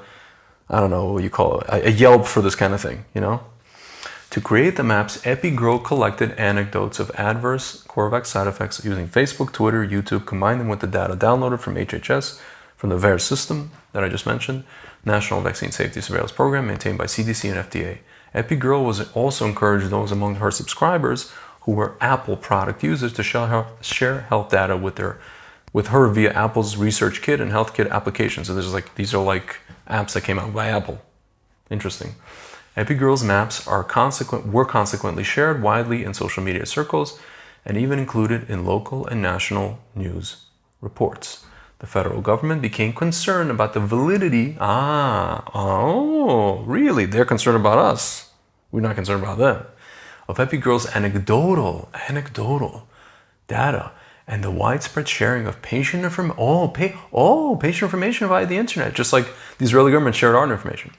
I don't know what you call it, a Yelp for this kind of thing, To create the maps, Epigirl collected anecdotes of adverse Corovax side effects using Facebook, Twitter, YouTube, combined them with the data downloaded from HHS, from the VAERS system that I just mentioned, National Vaccine Safety Surveillance Program maintained by CDC and FDA. Epigirl was also encouraged those among her subscribers who were Apple product users to share health data with her via Apple's Research Kit and Health Kit applications. So these are like apps that came out by Apple. Interesting. Epigirl's maps were consequently shared widely in social media circles and even included in local and national news reports. The federal government became concerned about the validity. Really? They're concerned about us. We're not concerned about them. Of Epigirl's anecdotal data and the widespread sharing of patient information via the internet, just like the Israeli government shared our information.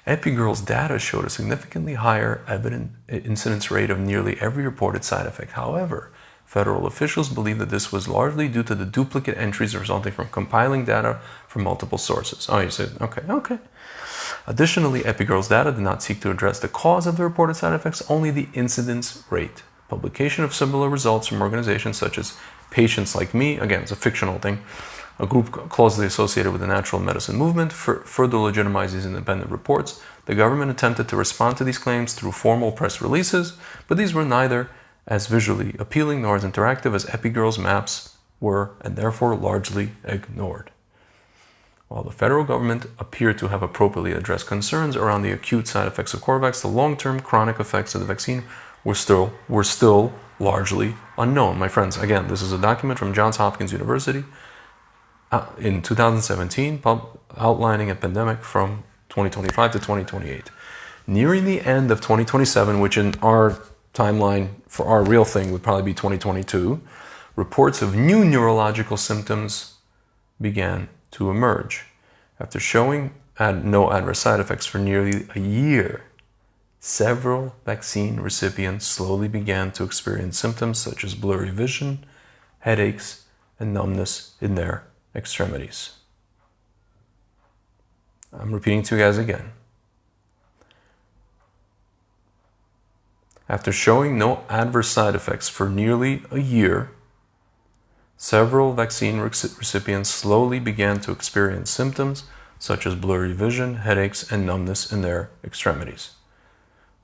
Epigirl's data showed a significantly higher evident incidence rate of nearly every reported side effect. However, federal officials believe that this was largely due to the duplicate entries resulting from compiling data from multiple sources. Oh, you said, okay. Additionally, Epigirl's data did not seek to address the cause of the reported side effects, only the incidence rate. Publication of similar results from organizations such as Patients Like Me, again, it's a fictional thing, a group closely associated with the natural medicine movement, further legitimized these independent reports. The government attempted to respond to these claims through formal press releases, but these were neither as visually appealing nor as interactive as Epigirl's maps were, and therefore largely ignored. While the federal government appeared to have appropriately addressed concerns around the acute side effects of Corovax, the long-term chronic effects of the vaccine were still largely unknown. My friends, again, this is a document from Johns Hopkins University in 2017 outlining a pandemic from 2025 to 2028. Nearing the end of 2027, which in our timeline for our real thing would probably be 2022, reports of new neurological symptoms began to emerge. After showing no adverse side effects for nearly a year, several vaccine recipients slowly began to experience symptoms such as blurry vision, headaches, and numbness in their extremities. I'm repeating to you guys again. After showing no adverse side effects for nearly a year, several vaccine recipients slowly began to experience symptoms such as blurry vision, headaches, and numbness in their extremities.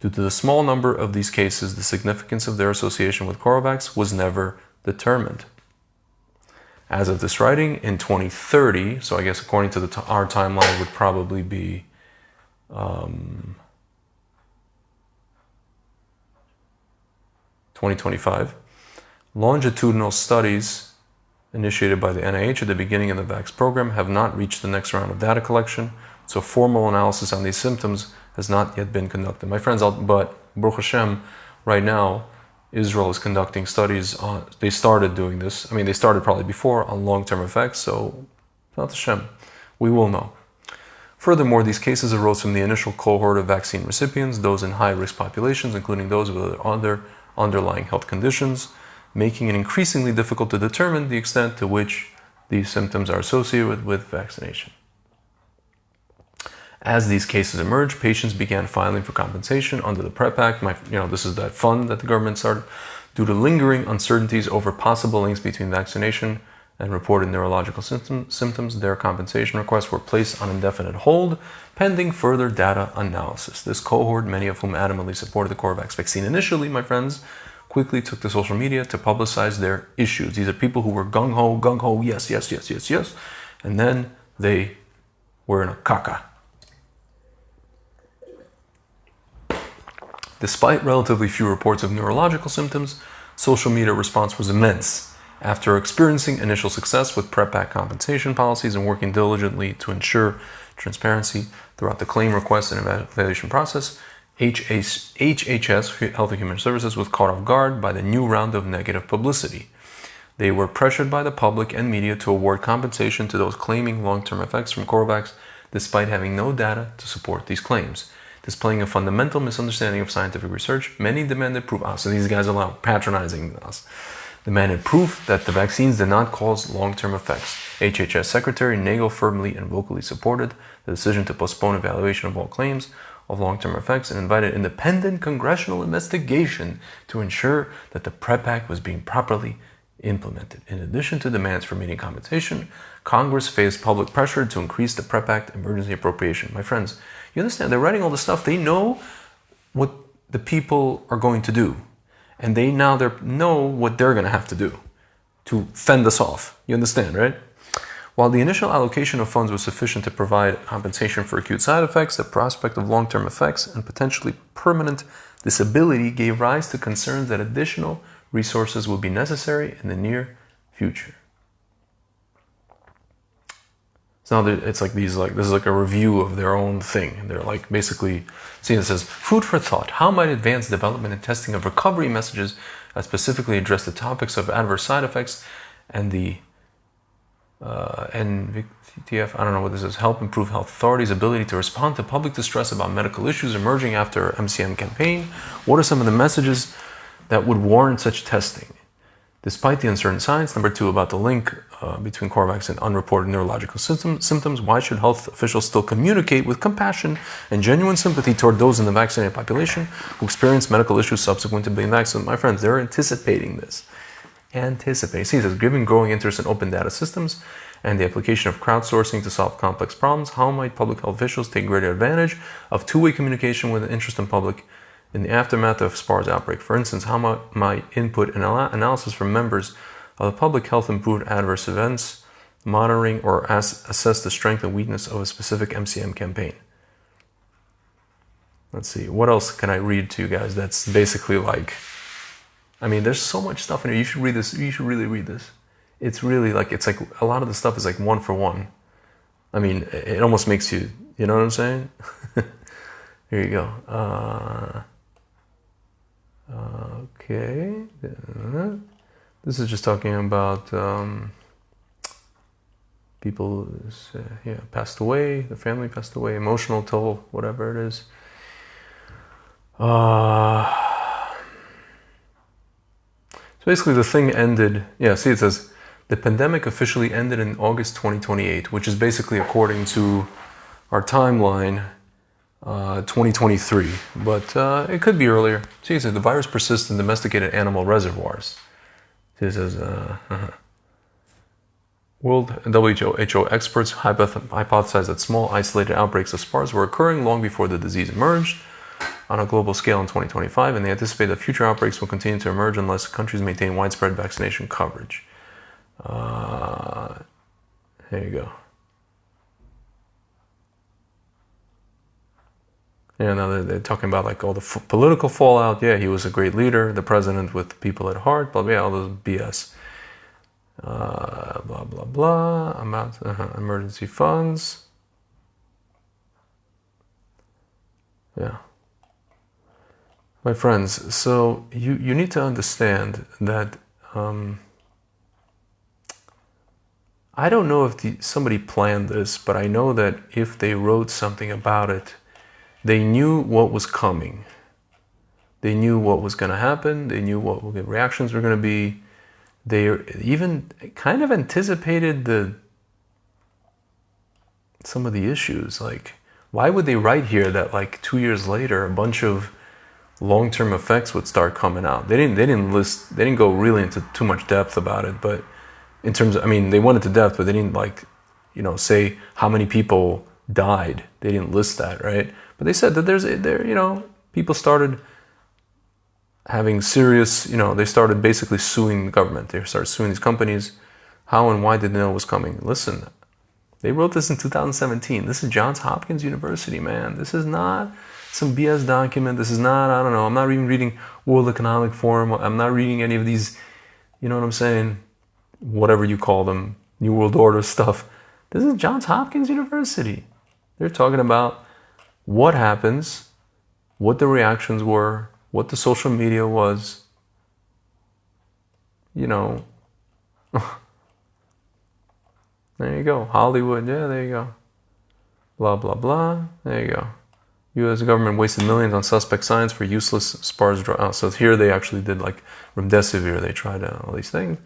Due to the small number of these cases, the significance of their association with Coravax was never determined. As of this writing, in 2030, so I guess according to our timeline would probably be 2025, longitudinal studies initiated by the NIH at the beginning of the VAX program have not reached the next round of data collection, so formal analysis on these symptoms has not yet been conducted. My friends, but Baruch Hashem, right now, Israel is conducting studies on, they started doing this. I mean, they started probably before on long-term effects, so Baruch Hashem, we will know. Furthermore, these cases arose from the initial cohort of vaccine recipients, those in high-risk populations, including those with other underlying health conditions, making it increasingly difficult to determine the extent to which these symptoms are associated with vaccination. As these cases emerged, patients began filing for compensation under the PrEP Act. This is that fund that the government started. Due to lingering uncertainties over possible links between vaccination and reported neurological symptoms, their compensation requests were placed on indefinite hold, pending further data analysis. This cohort, many of whom adamantly supported the Coravax vaccine initially, my friends, quickly took to social media to publicize their issues. These are people who were gung-ho, yes, and then they were in a caca. Despite relatively few reports of neurological symptoms, social media response was immense. After experiencing initial success with PrEP Act compensation policies and working diligently to ensure transparency throughout the claim request and evaluation process, HHS, Health and Human Services, was caught off guard by the new round of negative publicity. They were pressured by the public and media to award compensation to those claiming long-term effects from Coravax, despite having no data to support these claims. Displaying a fundamental misunderstanding of scientific research, many demanded proof. So these guys are patronizing us. Demanded proof that the vaccines did not cause long-term effects. HHS Secretary Nagel firmly and vocally supported the decision to postpone evaluation of all claims of long-term effects and invited independent congressional investigation to ensure that the PrEP Act was being properly implemented. In addition to demands for meeting compensation, Congress faced public pressure to increase the PrEP Act emergency appropriation. My friends, you understand, they're writing all this stuff. They know what the people are going to do. And they know what they're going to have to do to fend us off. You understand, right? While the initial allocation of funds was sufficient to provide compensation for acute side effects, the prospect of long-term effects and potentially permanent disability gave rise to concerns that additional resources will be necessary in the near future. So now it's like this is like a review of their own thing. And they're like basically, see, it says, food for thought. How might advanced development and testing of recovery messages specifically address the topics of adverse side effects and the NVTF, I don't know what this is, help improve health authorities' ability to respond to public distress about medical issues emerging after MCM campaign? What are some of the messages that would warrant such testing? Despite the uncertain science, number 2, about the link between Coravax and unreported neurological symptoms, why should health officials still communicate with compassion and genuine sympathy toward those in the vaccinated population who experience medical issues subsequent to being vaccinated? My friends, they're anticipating this. See, it says, given growing interest in open data systems and the application of crowdsourcing to solve complex problems, how might public health officials take greater advantage of two-way communication with the interest in public in the aftermath of SPARS outbreak? For instance, how might input and analysis from members of the public health improve adverse events, monitoring, or assess the strength and weakness of a specific MCM campaign? Let's see, what else can I read to you guys that's basically like, I mean, there's so much stuff in here. You should read this. You should really read this. It's really like, it's like a lot of the stuff is like one for one. I mean, it almost makes you, you know what I'm saying? Here you go. Okay. This is just talking about people, passed away, the family passed away, emotional toll, whatever it is. So basically the thing ended, it says, the pandemic officially ended in August 2028, which is basically, according to our timeline, 2023, but it could be earlier. See, it says the virus persists in domesticated animal reservoirs. See, it says, World WHO experts hypothesize that small isolated outbreaks of SPARS were occurring long before the disease emerged on a global scale in 2025, and they anticipate that future outbreaks will continue to emerge unless countries maintain widespread vaccination coverage. There you go. Now they're talking about like all the political fallout. Yeah, he was a great leader, the president with people at heart, blah, blah, all those BS. Blah, blah, blah, amount, emergency funds. Yeah. My friends, so you need to understand that I don't know if somebody planned this, but I know that if they wrote something about it, they knew what was coming. They knew what was going to happen. They knew what the reactions were going to be. They even kind of anticipated some of the issues. Like, why would they write here that like 2 years later a bunch of long-term effects would start coming out? They didn't go really into too much depth about it, but in terms of, I mean, they went into depth, but they didn't say how many people died. They didn't list that, right? But they said that people started having serious, they started basically suing the government. They started suing these companies. How and why did they know it was coming? Listen, they wrote this in 2017. This is Johns Hopkins University, man. This is not some BS document. This is not, I don't know, I'm not even reading World Economic Forum. I'm not reading any of these, you know what I'm saying, whatever you call them, New World Order stuff. This is Johns Hopkins University. They're talking about what happens, what the reactions were, what the social media was, There you go. Hollywood, yeah, there you go. Blah, blah, blah. There you go. U.S. government wasted millions on suspect science for useless SPARS drugs. So here they actually did like remdesivir. They tried all these things.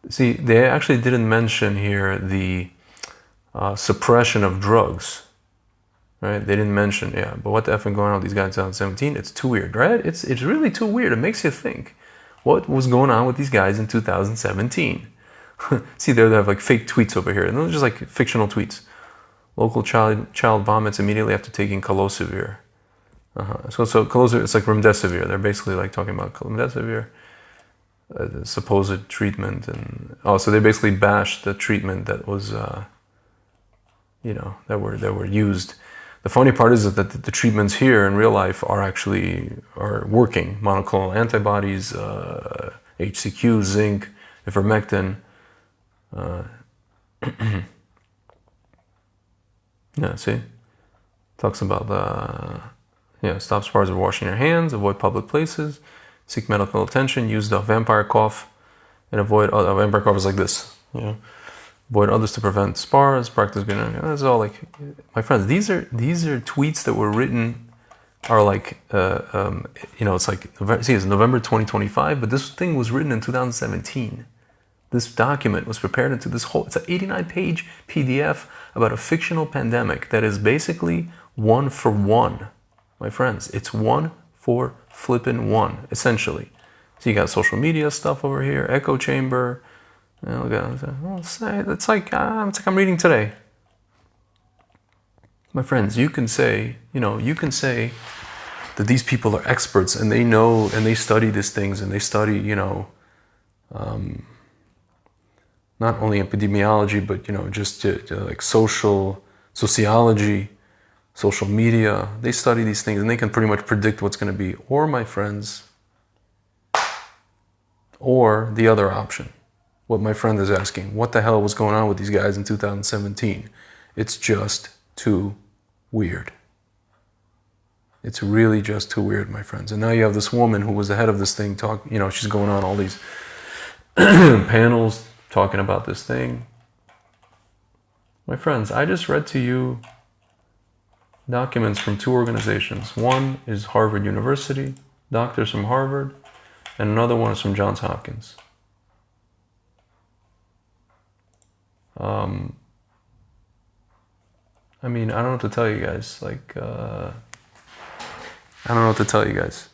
See, they actually didn't mention here the suppression of drugs. Right? They didn't mention, but what the F is going on with these guys in 2017? It's too weird, right? It's really too weird. It makes you think, what was going on with these guys in 2017? See, they have like fake tweets over here, and those are just like fictional tweets. Local child vomits immediately after taking Calosivir. So Calosivir, it's like remdesivir. They're basically like talking about remdesivir, the supposed treatment, and so they basically bashed the treatment that was, that were used. The funny part is that the treatments here in real life are working. Monoclonal antibodies, HCQ, zinc, ivermectin. See? Talks about stop SPARS of washing your hands, avoid public places, seek medical attention, use the vampire cough, and avoid, vampire cough is like this, Avoid others to prevent SPARS, practice good. That's all like, my friends, these are tweets that were written, are like, it's like, it's November 2025, but this thing was written in 2017. This document was prepared into this it's an 89-page PDF about a fictional pandemic that is basically 1 for 1. My friends, it's 1 for flippin' 1, essentially. So you got social media stuff over here, echo chamber. Look at it. It's like I'm reading today. My friends, you can say that these people are experts and they know and they study these things and they study, not only epidemiology, but, just like sociology, social media. They study these things and they can pretty much predict what's going to be. Or, my friends, or the other option. What my friend is asking, what the hell was going on with these guys in 2017? It's just too weird. It's really just too weird, my friends. And now you have this woman who was the head of this thing she's going on all these panels talking about this thing. My friends, I just read to you documents from 2 organizations. One is Harvard University, doctors from Harvard, and another one is from Johns Hopkins. I mean, I don't know what to tell you guys. Like, I don't know what to tell you guys.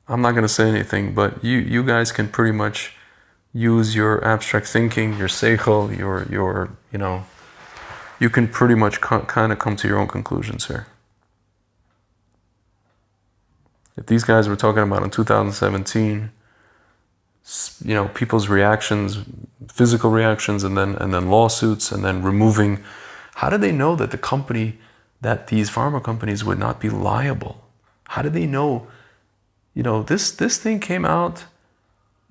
I'm not going to say anything, but you guys can pretty much use your abstract thinking, your seichel, your you know, you can pretty much kind of come to your own conclusions here. If these guys were talking about in 2017, you know, people's reactions, physical reactions, and then lawsuits, and then removing, how did they know that that these pharma companies would not be liable? How did they know? You know, this thing came out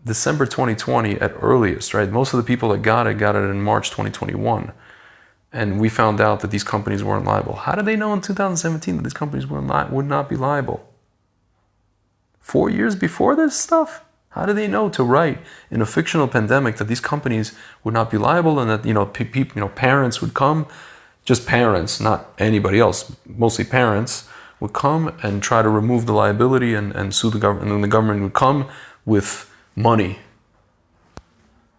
December 2020 at earliest, right? Most of the people that got it in March 2021. And we found out that these companies weren't liable. How did they know in 2017 that these companies would not be liable? 4 years before this stuff? How did they know to write in a fictional pandemic that these companies would not be liable, and that, you know, parents would come, just parents, not anybody else, mostly parents, would come and try to remove the liability and sue the government, and then the government would come with money.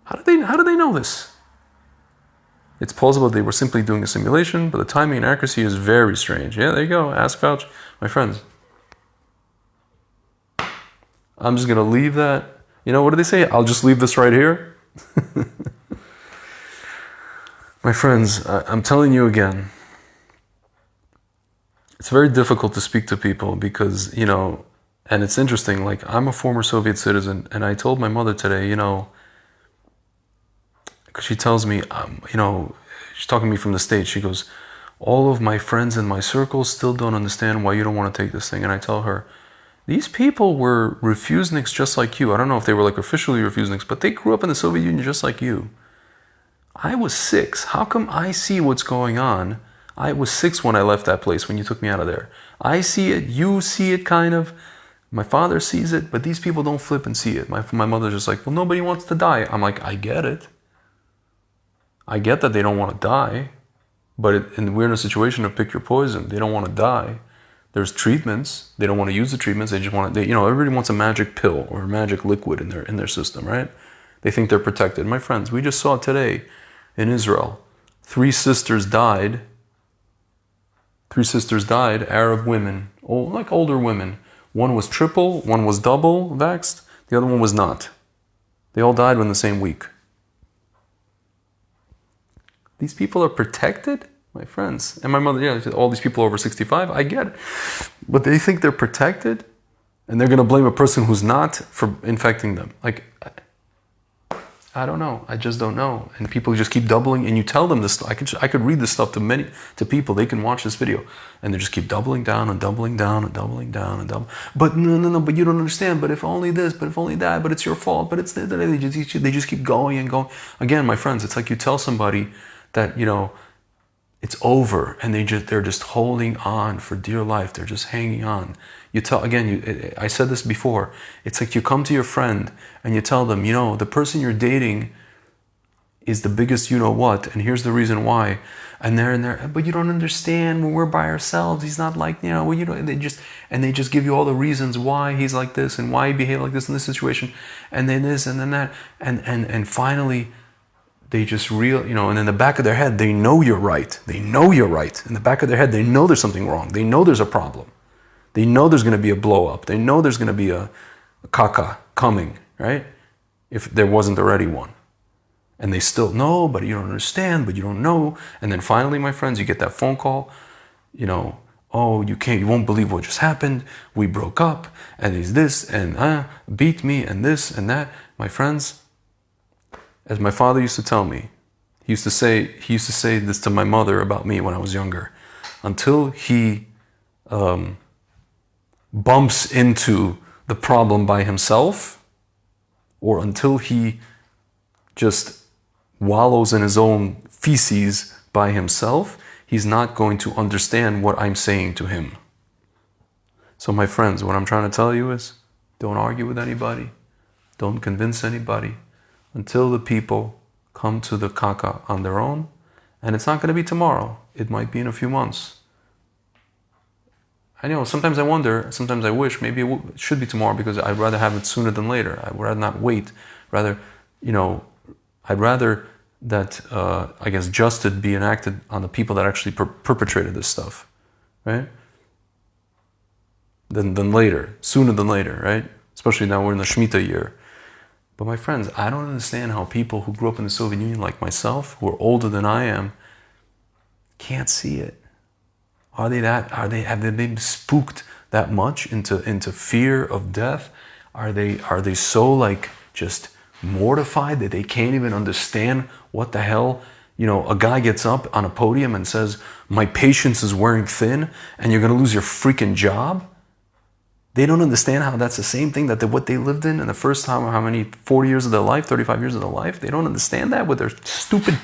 How did they know this? It's plausible they were simply doing a simulation, but the timing and accuracy is very strange. Yeah, there you go. Ask Fauci, my friends. I'm just going to leave that. You know, what do they say? I'll just leave this right here. My friends, I'm telling you again, it's very difficult to speak to people because, you know, and it's interesting, like, I'm a former Soviet citizen, and I told my mother today, you know, because she tells me, you know, she's talking to me from the States, she goes, all of my friends in my circle still don't understand why you don't want to take this thing. And I tell her, these people were refuseniks just like you. I don't know if they were like officially refuseniks, but they grew up in the Soviet Union just like you. I was 6. How come I see what's going on? I was 6 when I left that place, when you took me out of there. I see it, you see it kind of. My father sees it, but these people don't flip and see it. My mother's just like, well, nobody wants to die. I'm like, I get it. I get that they don't want to die, but we're in a situation of pick your poison. They don't want to die. There's treatments. They don't want to use the treatments. They just want to, you know, everybody wants a magic pill or a magic liquid in their system, right? They think they're protected. My friends, we just saw today in Israel, 3 sisters died. 3 sisters died, Arab women, like older women. One was triple, one was double vaxxed, the other one was not. They all died in the same week. These people are protected? My friends, and my mother, yeah, all these people over 65, I get it. But they think they're protected, and they're going to blame a person who's not for infecting them. Like, I don't know. I just don't know. And people just keep doubling, and you tell them this. I could read this stuff to people. They can watch this video, and they just keep doubling down and doubling down and doubling down and doubling. But no, but you don't understand. But if only this, but if only that, but it's your fault. But it's they just keep going and going. Again, my friends, it's like you tell somebody that, you know, it's over, and they're just holding on for dear life. They're just hanging on. You tell, again, I said this before, it's like you come to your friend and you tell them, you know, the person you're dating is the biggest you know what, and here's the reason why. And they're in there, but you don't understand, when we're by ourselves, he's not like, you know, well, you know, they just give you all the reasons why he's like this and why he behaved like this in this situation, and then this and then that, and finally, they just you know, and in the back of their head, they know you're right. They know you're right. In the back of their head, they know there's something wrong. They know there's a problem. They know there's going to be a blow up. They know there's going to be a caca coming, right? If there wasn't already one. And they still know, but you don't understand, but you don't know. And then finally, my friends, you get that phone call, you know, oh, you won't believe what just happened. We broke up, and he's this, and beat me, and this, and that. My friends, as my father used to tell me, he used to say this to my mother about me when I was younger. Until he bumps into the problem by himself, or until he just wallows in his own feces by himself, he's not going to understand what I'm saying to him. So my friends, what I'm trying to tell you is, don't argue with anybody. Don't convince anybody until the people come to the Kaka on their own. And it's not going to be tomorrow. It might be in a few months. I know, sometimes I wonder, sometimes I wish, maybe it should be tomorrow because I'd rather have it sooner than later. I would rather not wait. Rather, I'd rather that, I guess, justice be enacted on the people that actually perpetrated this stuff, right? Than later, sooner than later, right? Especially now we're in the Shemitah year. But my friends, I don't understand how people who grew up in the Soviet Union like myself, who are older than I am, can't see it. Have they been spooked that much into fear of death? Are they so like just mortified that they can't even understand what the hell? A guy gets up on a podium and says, "My patience is wearing thin," and you're gonna lose your freaking job? They don't understand how that's the same thing that what they lived in the first time, how many 40 years of their life, 35 years of their life. They don't understand that with their stupid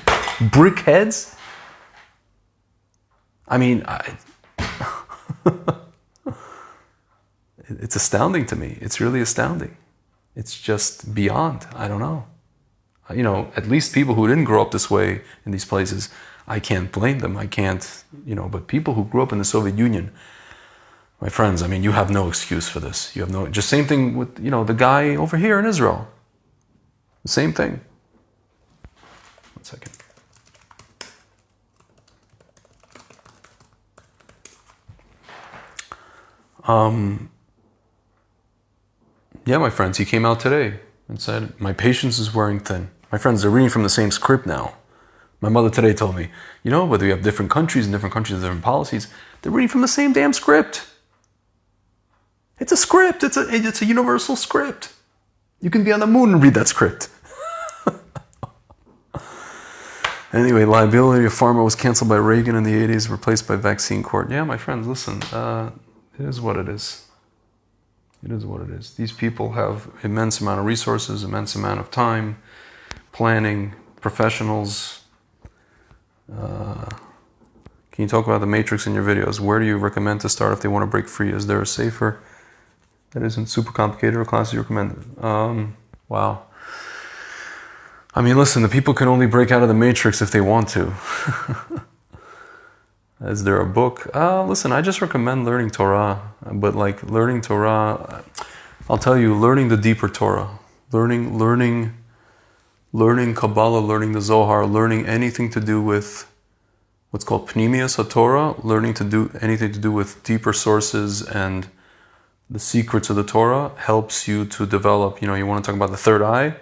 brick heads. I mean, it's astounding to me. It's really astounding. It's just beyond. I don't know. At least people who didn't grow up this way in these places, I can't blame them. I can't, but people who grew up in the Soviet Union, my friends, I mean, you have no excuse for this. You have no, just same thing with, the guy over here in Israel. The same thing. 1 second. Yeah, my friends, he came out today and said, "My patience is wearing thin." My friends, they're reading from the same script now. My mother today told me, whether you have different countries and different countries have different policies, they're reading from the same damn script. It's a script. It's a universal script. You can be on the moon and read that script. Anyway, liability of pharma was canceled by Reagan in the 80s, replaced by vaccine court. Yeah, my friends, listen, it is what it is. It is what it is. These people have immense amount of resources, immense amount of time, planning, professionals. Can you talk about the matrix in your videos? Where do you recommend to start if they want to break free? Is there a safer that isn't super complicated or classes you recommend? Wow. I mean, listen, the people can only break out of the matrix if they want to. Is there a book? Listen, I just recommend learning Torah. But like learning Torah, I'll tell you, learning the deeper Torah, learning Kabbalah, learning the Zohar, learning anything to do with what's called Pnimius HaTorah, learning to do anything to do with deeper sources and the secrets of the Torah helps you to develop, you want to talk about the third eye?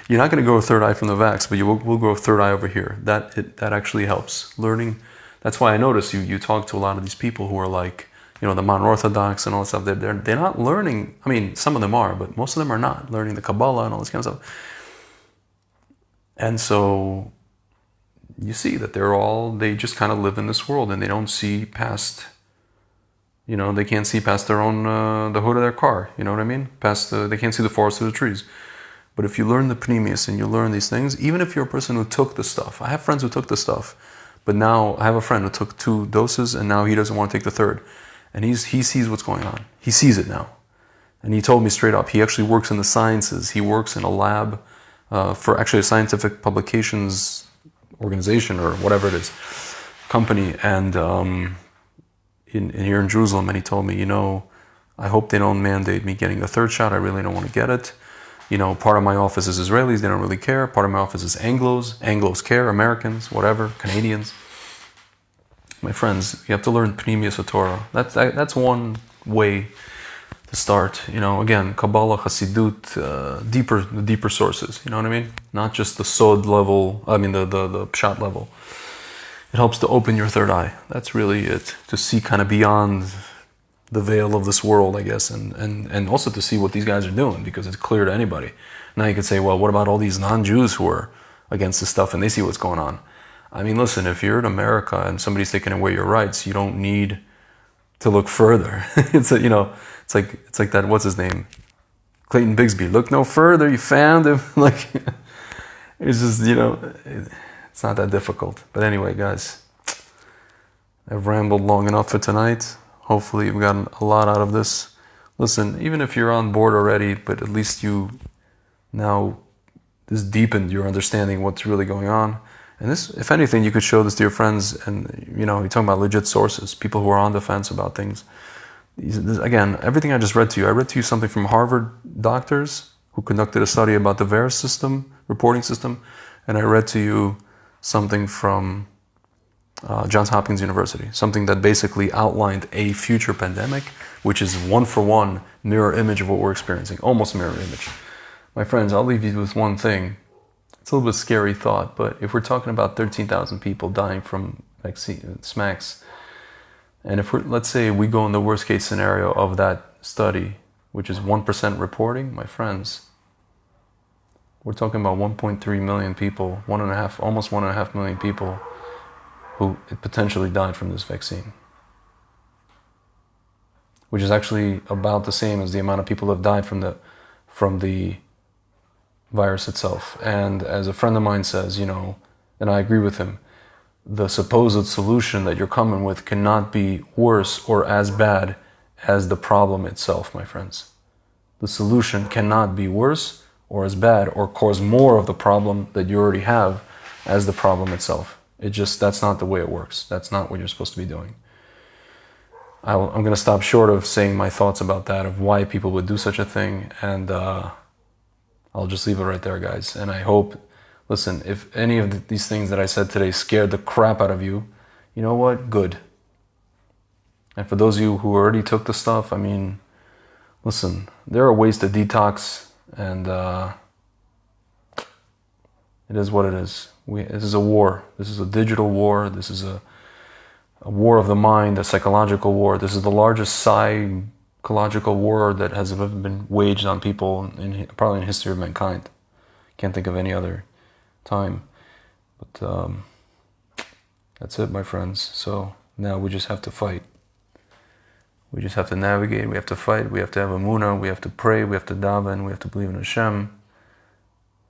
You're not going to grow a third eye from the vax, but you will grow a third eye over here. That actually helps. Learning, that's why I notice you talk to a lot of these people who are like, the modern Orthodox and all that stuff. They're not learning, I mean, some of them are, but most of them are not learning the Kabbalah and all this kind of stuff. And so you see that they just kind of live in this world and they don't see past, they can't see past their own, the hood of their car, you know what I mean? They can't see the forest through the trees. But if you learn the Pnimius and you learn these things, even if you're a person who took the stuff, I have friends who took the stuff, but now I have a friend who took 2 doses and now he doesn't want to take the third. And he sees what's going on. He sees it now. And he told me straight up, he actually works in the sciences. He works in a lab for actually a scientific publications organization or whatever it is, company. And here in Jerusalem, and he told me, I hope they don't mandate me getting the third shot. I really don't want to get it. Part of my office is Israelis, they don't really care. Part of my office is Anglos. Anglos care, Americans, whatever, Canadians. My friends, you have to learn Pnimius HaTorah. That's one way to start. Again, Kabbalah, Hasidut, the deeper sources. You know what I mean? Not just the Sod level, the Pshat level. It helps to open your third eye. That's really it. To see kind of beyond the veil of this world, I guess, and also to see what these guys are doing, because it's clear to anybody. Now you could say, well, what about all these non-Jews who are against this stuff and they see what's going on? I mean, listen, if you're in America and somebody's taking away your rights, you don't need to look further. It's like that, what's his name? Clayton Bigsby. Look no further, you found him. Like, it's just, it's not that difficult. But anyway, guys, I've rambled long enough for tonight. Hopefully you've gotten a lot out of this. Listen, even if you're on board already, but at least you Now, this deepened your understanding what's really going on. And this, if anything, you could show this to your friends. And, you know, you're talking about legit sources, people who are on the fence about things. Again, everything I just read to you, I read to you something from Harvard doctors who conducted a study about the VAERS system, reporting system. And I read to you something from Johns Hopkins University, something that basically outlined a future pandemic, which is one-for-one mirror image of what we're experiencing, almost mirror image. My friends, I'll leave you with one thing. It's a little bit scary thought, but if we're talking about 13,000 people dying from vaccine smacks, and if let's say we go in the worst case scenario of that study, which is 1% reporting, my friends, we're talking about 1.3 million people, almost 1.5 million people who potentially died from this vaccine, which is actually about the same as the amount of people who have died from the virus itself. And as a friend of mine says, you know, and I agree with him, the supposed solution that you're coming with cannot be worse or as bad as the problem itself, my friends. The solution cannot be worse or as bad or cause more of the problem that you already have as the problem itself. That's not the way it works. That's not what you're supposed to be doing. I'm going to stop short of saying my thoughts about that, of why people would do such a thing, and I'll just leave it right there, guys. And I hope, listen, if any of these things that I said today scared the crap out of you, you know what? Good. And for those of you who already took the stuff, I mean, listen, there are ways to detox, and it is what it is. This is a war. This is a digital war. This is a war of the mind, a psychological war. This is the largest psychological war that has ever been waged on people probably in the history of mankind. Can't think of any other time. But that's it, my friends. So now we just have to fight. We just have to navigate. We have to fight. We have to have emunah. We have to pray. We have to daven. We have to believe in Hashem.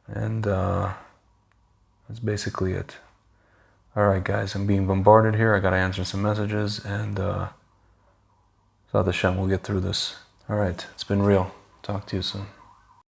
And that's basically it. All right, guys, I'm being bombarded here. I got to answer some messages, and Hashem, we'll get through this. All right, it's been real. Talk to you soon.